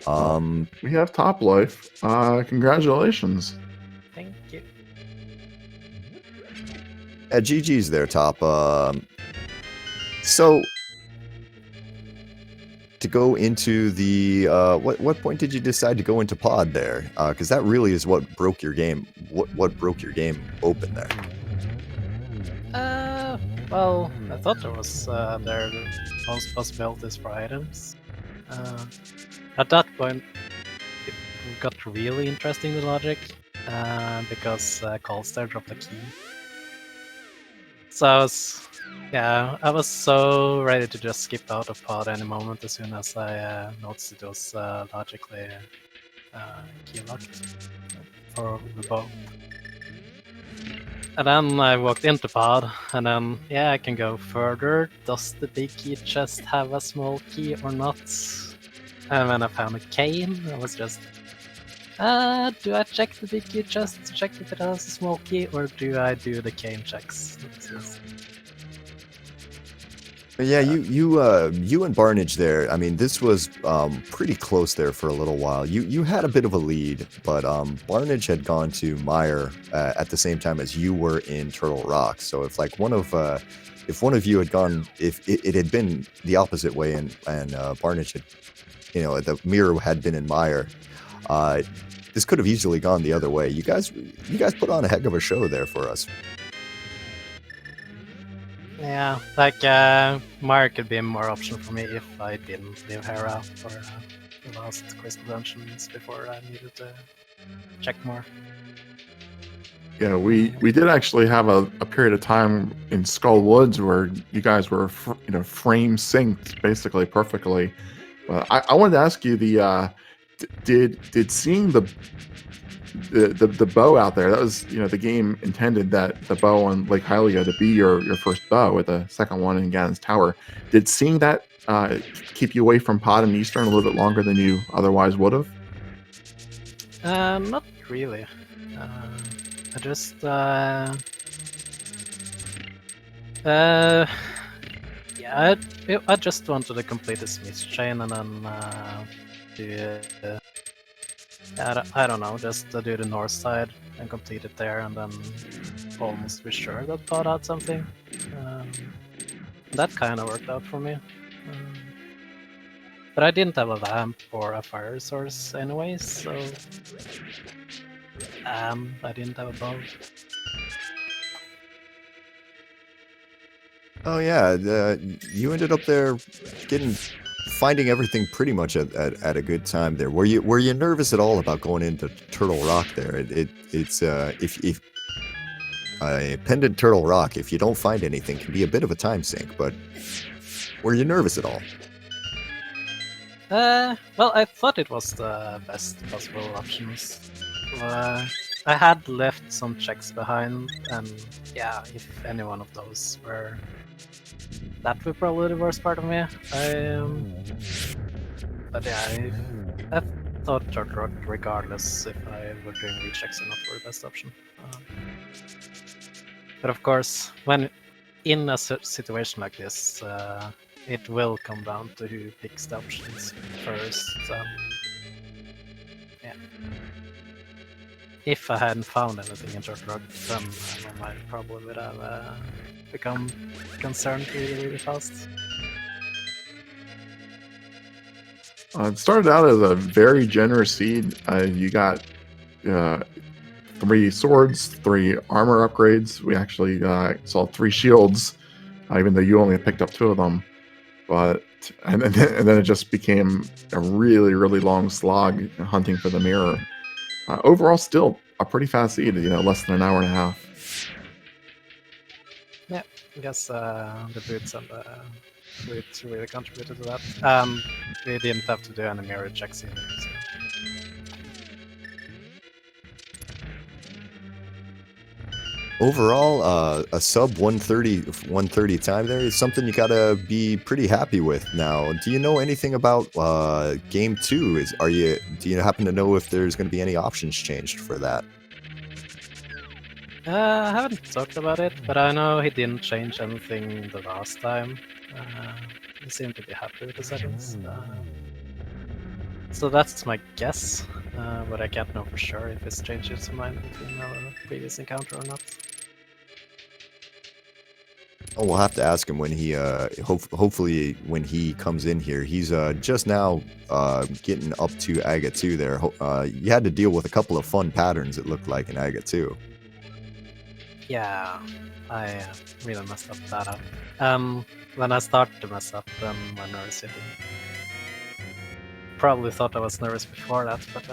We have Toplife. Congratulations. Thank you. GG's there, Top. So to go into the what point did you decide to go into pod there? Because that really is what broke your game. What broke your game open there? Well, I thought there was there most possibilities for items. At that point, it got really interesting, the logic, because Colster dropped a key. So I was so ready to just skip out of pod any moment as soon as I noticed it was logically key locked for the bow. And then I walked into pod, and then I can go further. Does the big key chest have a small key or not? And when I found a cane, I was just, do I check the big key chest to check if it has a small key, or do I do the cane checks? Yeah, you and Barnage there. I mean, this was pretty close there for a little while. You had a bit of a lead, but Barnage had gone to Mire at the same time as you were in Turtle Rock. So if one of you had gone, if it had been the opposite way, and Barnage had, the mirror had been in Mire, this could have easily gone the other way. You guys put on a heck of a show there for us. Yeah, like Mire could be a more option for me if I didn't leave Hera for the last Crystal Dungeons before I needed to check more. Yeah, we did actually have a period of time in Skull Woods where you guys were frame synced basically perfectly. But I wanted to ask you did seeing the bow out there, that was the game intended that the bow on Lake Hylia to be your first bow with the second one in Ganon's Tower. Did seeing that keep you away from pod and Eastern a little bit longer than you otherwise would have? Not really. I just I just wanted to complete the Smith chain and then I don't know, just do the north side and complete it there, and then almost be sure that pod had something. That kind of worked out for me. But I didn't have a lamp or a fire source anyways, so I didn't have a bow. Oh yeah, you ended up there finding everything pretty much at a good time there. Were you nervous at all about going into Turtle Rock there? It's if Pendant Turtle Rock, if you don't find anything, can be a bit of a time sink. But were you nervous at all? Well, I thought it was the best possible options. I had left some checks behind, and if any one of those were, that would probably be the worst part of me. But I thought Turtle Rock, regardless if I were doing rechecks or not, were the best option. But of course, when in a situation like this, it will come down to who picks the options first. Yeah. If I hadn't found anything in Turtle Rock, then I probably would have become concerned really fast. It started out as a very generous seed. You got 3 swords, 3 armor upgrades. We actually saw 3 shields, even though you only picked up 2 of them. But and then it just became a really long slog hunting for the mirror. Overall, still a pretty fast seed. Less than an hour and a half. Yeah, I guess the boots and the boots really contributed to that. We didn't have to do any mirror checks either. So. Overall, a sub 130 time there is something you gotta be pretty happy with. Now, do you know anything about game 2? Do you happen to know if there's going to be any options changed for that? I haven't talked about it, but I know he didn't change anything the last time. He seemed to be happy with the settings. So that's my guess, but I can't know for sure if it's changed his mind between our previous encounter or not. Oh, we'll have to ask him when he, hopefully when he comes in here. He's just now getting up to Aga 2 there. You had to deal with a couple of fun patterns, it looked like, in Aga 2. Yeah, I really messed up that up. When I started to mess up, then my nerves hit. Probably thought I was nervous before that, but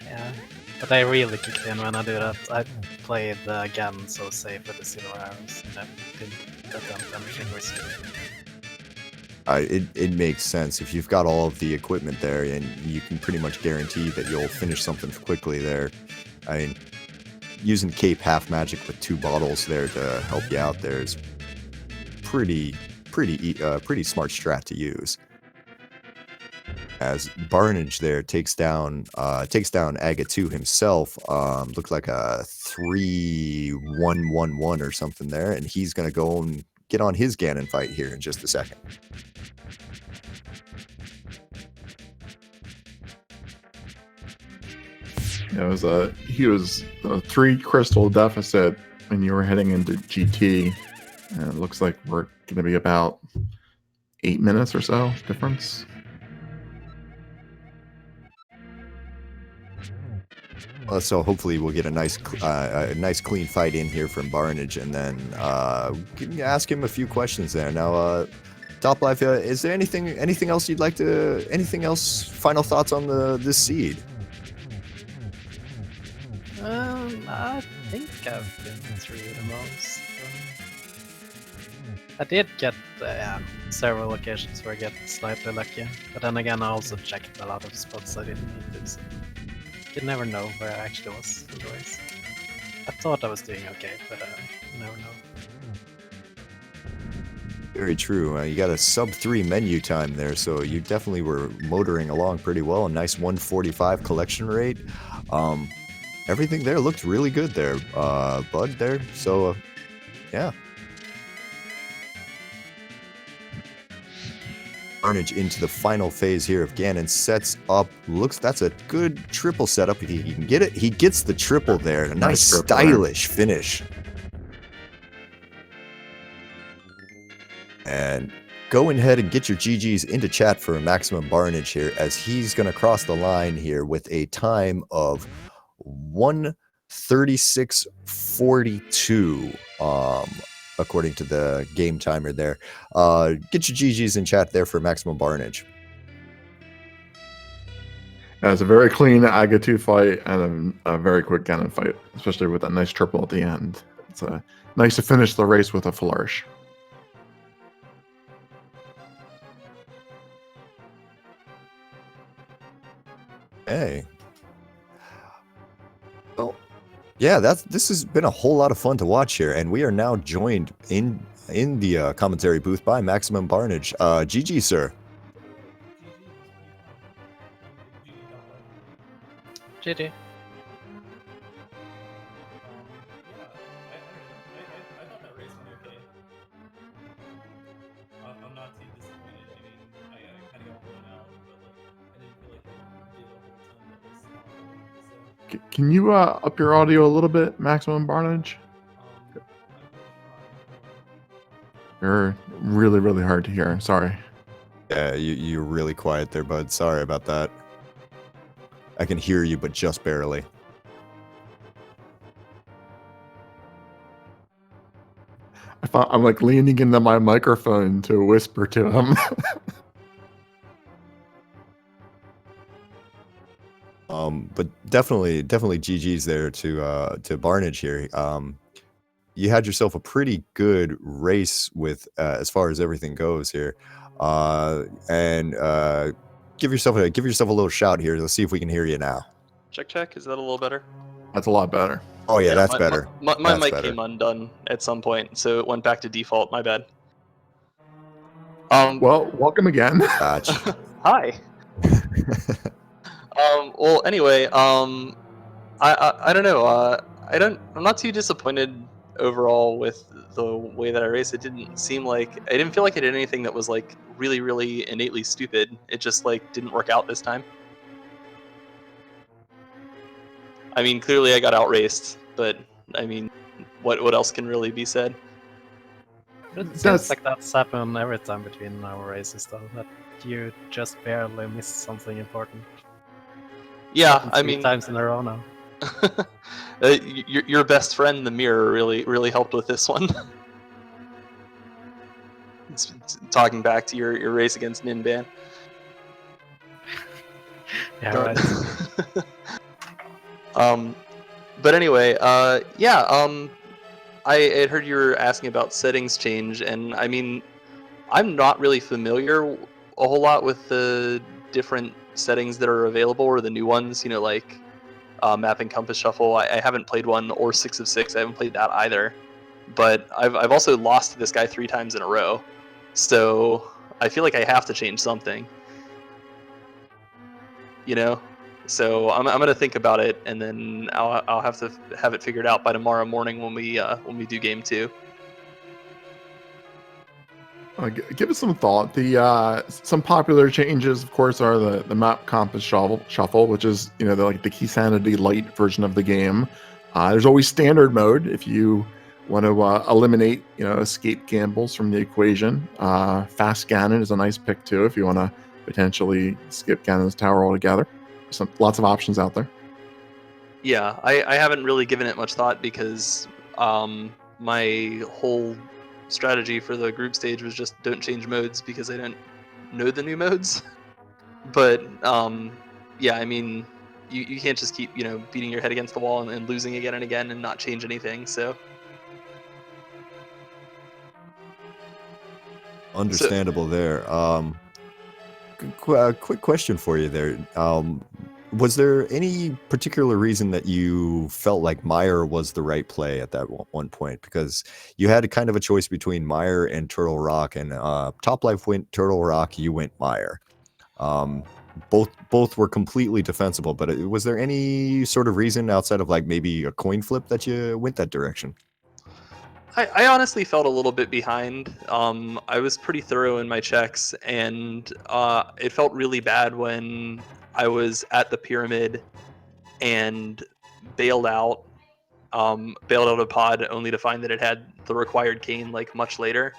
yeah. But I really kicked in when I do that. I played again so safe with the silver arrows, and I didn't attempt anything risky. It makes sense. If you've got all of the equipment there, and you can pretty much guarantee that you'll finish something quickly there. I mean, using Cape Half Magic with 2 bottles there to help you out there is pretty smart strat to use. As Barnage there takes down Aga 2 himself, looked like a 3-1-1-1 or something there, and he's gonna go and get on his Ganon fight here in just a second. Yeah, he was a 3 crystal deficit when you were heading into GT, and it looks like we're going to be about 8 minutes or so difference. So hopefully we'll get a nice clean fight in here from Barnage, and then ask him a few questions there. Now, topplife, is there anything else you'd like to? Anything else? Final thoughts on this seed? I think I've been through the most. I did get several occasions where I get slightly lucky, but then again I also checked a lot of spots I didn't need to, so you never know where I actually was in the race. I thought I was doing okay, but you never know. Very true. You got a sub 3 menu time there, so you definitely were motoring along pretty well. A nice 145 collection rate. Everything there looked really good there, Bud there. So, yeah. Carnage into the final phase here of Ganon sets up. That's a good triple setup. He can get it. He gets the triple there. A nice stylish finish. And go ahead and get your GGs into chat for a maximum Barnage here, as he's going to cross the line here with a time of 1:36:42. According to the game timer there. Get your GGs in chat there for maximum Barnage. It's a very clean Aga 2 fight and a very quick Ganon fight, especially with that nice triple at the end. It's nice to finish the race with a flourish. Hey. Well, yeah, this has been a whole lot of fun to watch here, and we are now joined in the commentary booth by Maximum Barnage. GG, sir. GG. I thought that race went okay. I'm not too disappointed. I mean, I kind of got blown out, but like I didn't feel like I did a whole ton that was awful. So Can you up your audio a little bit, Maximum Barnage? I will try. You're really, really hard to hear. I'm sorry. Yeah, you're really quiet there, bud. Sorry about that. I can hear you, but just barely. I'm like leaning into my microphone to whisper to him. But definitely GG's there to Barnage here. You had yourself a pretty good race with as far as everything goes here, and give yourself a little shout here. Let's see if we can hear you now. Check. Is that a little better? That's a lot better. Oh yeah, that's better. My That's mic better. came undone at some point, so it went back to default. My bad. Well, welcome again. Gotcha. Hi. Well, anyway, I don't know. I'm not too disappointed overall with the way that I raced. I didn't feel like I did anything that was like really, really innately stupid. It just like didn't work out this time. I mean, clearly I got outraced, but I mean, what else can really be said? It seems That's- like that's happened every time between our races, though. That you just barely missed something important. Yeah, I 3 mean, times in a row now. your best friend, the mirror, really helped with this one. It's talking back to your race against Ninban. Yeah, right. But anyway, yeah. I had heard you were asking about settings change, and I mean, I'm not really familiar a whole lot with the different settings that are available or the new ones. You know, like map and compass shuffle. I haven't played one, or 6 of 6. I haven't played that either. But I've also lost to this guy 3 times in a row, so I feel like I have to change something. You know, so I'm gonna think about it, and then I'll have to have it figured out by tomorrow morning when we do game 2. Give it some thought. The some popular changes, of course, are the map compass shuffle, which is the Key Sanity light version of the game. There's always standard mode if you want to eliminate escape gambles from the equation. Fast Ganon is a nice pick too if you want to potentially skip Ganon's tower altogether. Lots of options out there. Yeah, I haven't really given it much thought because my whole strategy for the group stage was just don't change modes because I don't know the new modes. But yeah, I mean, you can't just keep beating your head against the wall and losing again and again and not change anything. So Understandable there. Quick question for you there. Was there any particular reason that you felt like Meyer was the right play at that one point? Because you had a kind of a choice between Meyer and Turtle Rock, and Topplife went Turtle Rock, you went Meyer. Both were completely defensible, but was there any sort of reason outside of like maybe a coin flip that you went that direction? I honestly felt a little bit behind. I was pretty thorough in my checks, and it felt really bad when I was at the pyramid and bailed out a pod only to find that it had the required cane like much later.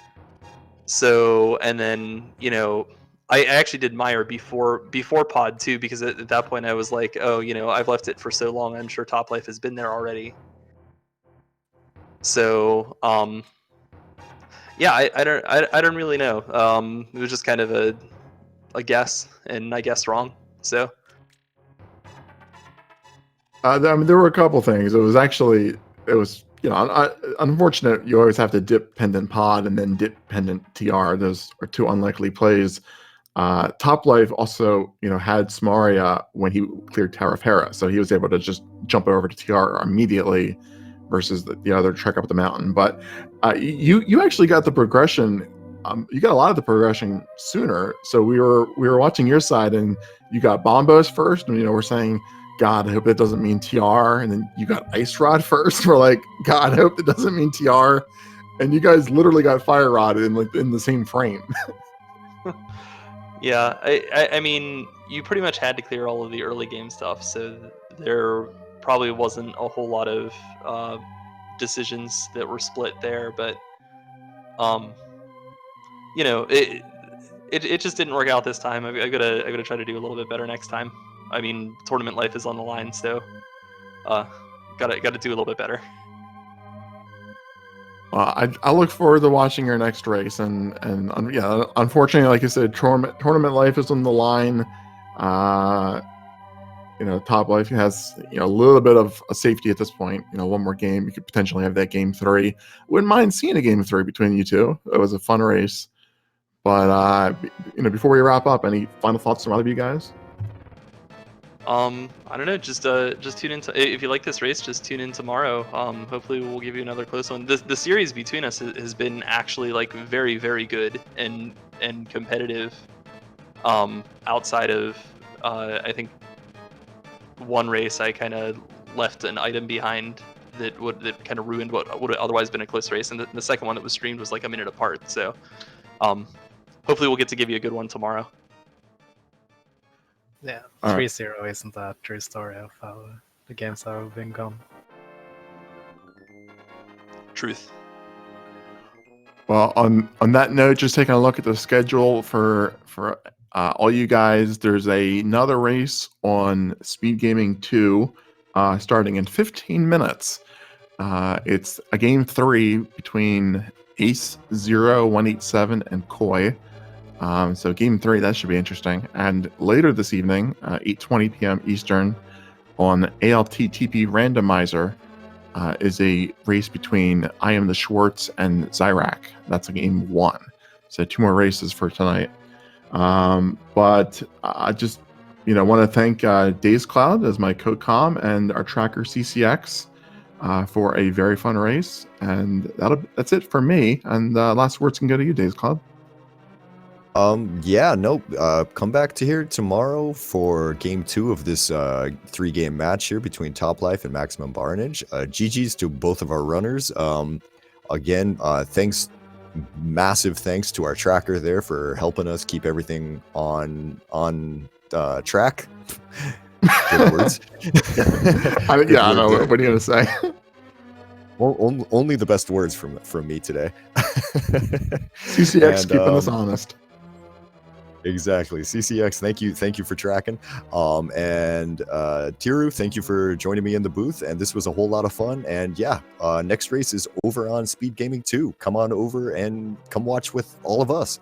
So, and then I actually did Meyer before pod 2 because at that point I was like, oh, I've left it for so long, I'm sure Topplife has been there already. So yeah, I don't really know. It was just kind of a guess, and I guessed wrong. So I mean, there were a couple things. It was unfortunate. You always have to dip pendant pod and then dip pendant TR. Those are 2 unlikely plays. Topplife also had Smaria when he cleared Tower of Hera, so he was able to just jump over to TR immediately versus the other trek up the mountain. But you actually got the progression. You got a lot of the progression sooner. So we were watching your side, and you got Bombos first, and we're saying God, I hope that doesn't mean TR. And then you got Ice Rod first. We're like, God, I hope it doesn't mean TR. And you guys literally got Fire Rod in the same frame. Yeah, I mean, you pretty much had to clear all of the early game stuff, so there probably wasn't a whole lot of decisions that were split there, but you know, it just didn't work out this time. I gotta try to do a little bit better next time. I mean, tournament life is on the line, so gotta do a little bit better. I look forward to watching your next race, and yeah, unfortunately, like I said, tournament life is on the line. Top life has a little bit of a safety at this point. One more game, you could potentially have that game 3. Wouldn't mind seeing a game 3 between you two. It was a fun race, but before we wrap up, any final thoughts from either of you guys? I don't know. Just tune in. If you like this race, just tune in tomorrow. Hopefully, we'll give you another close one. The series between us has been actually like very, very good and competitive. Outside of I think one race, I kind of left an item behind that kind of ruined what would have otherwise been a close race. And the second one that was streamed was like a minute apart. So, hopefully, we'll get to give you a good one tomorrow. Yeah, All right. 3-0 isn't a true story of how the games have been gone. Truth. Well, on that note, just taking a look at the schedule for all you guys, there's another race on Speed Gaming 2 starting in 15 minutes. It's a game 3 between Ace 0187 and Koi. So game 3, that should be interesting. And later this evening, 8:20 p.m. Eastern, on ALTTP Randomizer, is a race between I Am the Schwartz and Zyrak. That's a game 1. So 2 more races for tonight. But I just want to thank Days Cloud as my co-com and our tracker CCX for a very fun race. And that's it for me. And last words can go to you, Days Cloud. Come back to here tomorrow for game 2 of this 3-game match here between Top Life and Maximum Barnage. GG's to both of our runners. Again, massive thanks to our tracker there for helping us keep everything on track. Good words. I don't know. What are you gonna say? Only the best words from me today. CCX keeping us honest. Exactly. CCX, thank you for tracking. And Tiru, thank you for joining me in the booth. And this was a whole lot of fun. And yeah, next race is over on Speed Gaming 2. Come on over and come watch with all of us.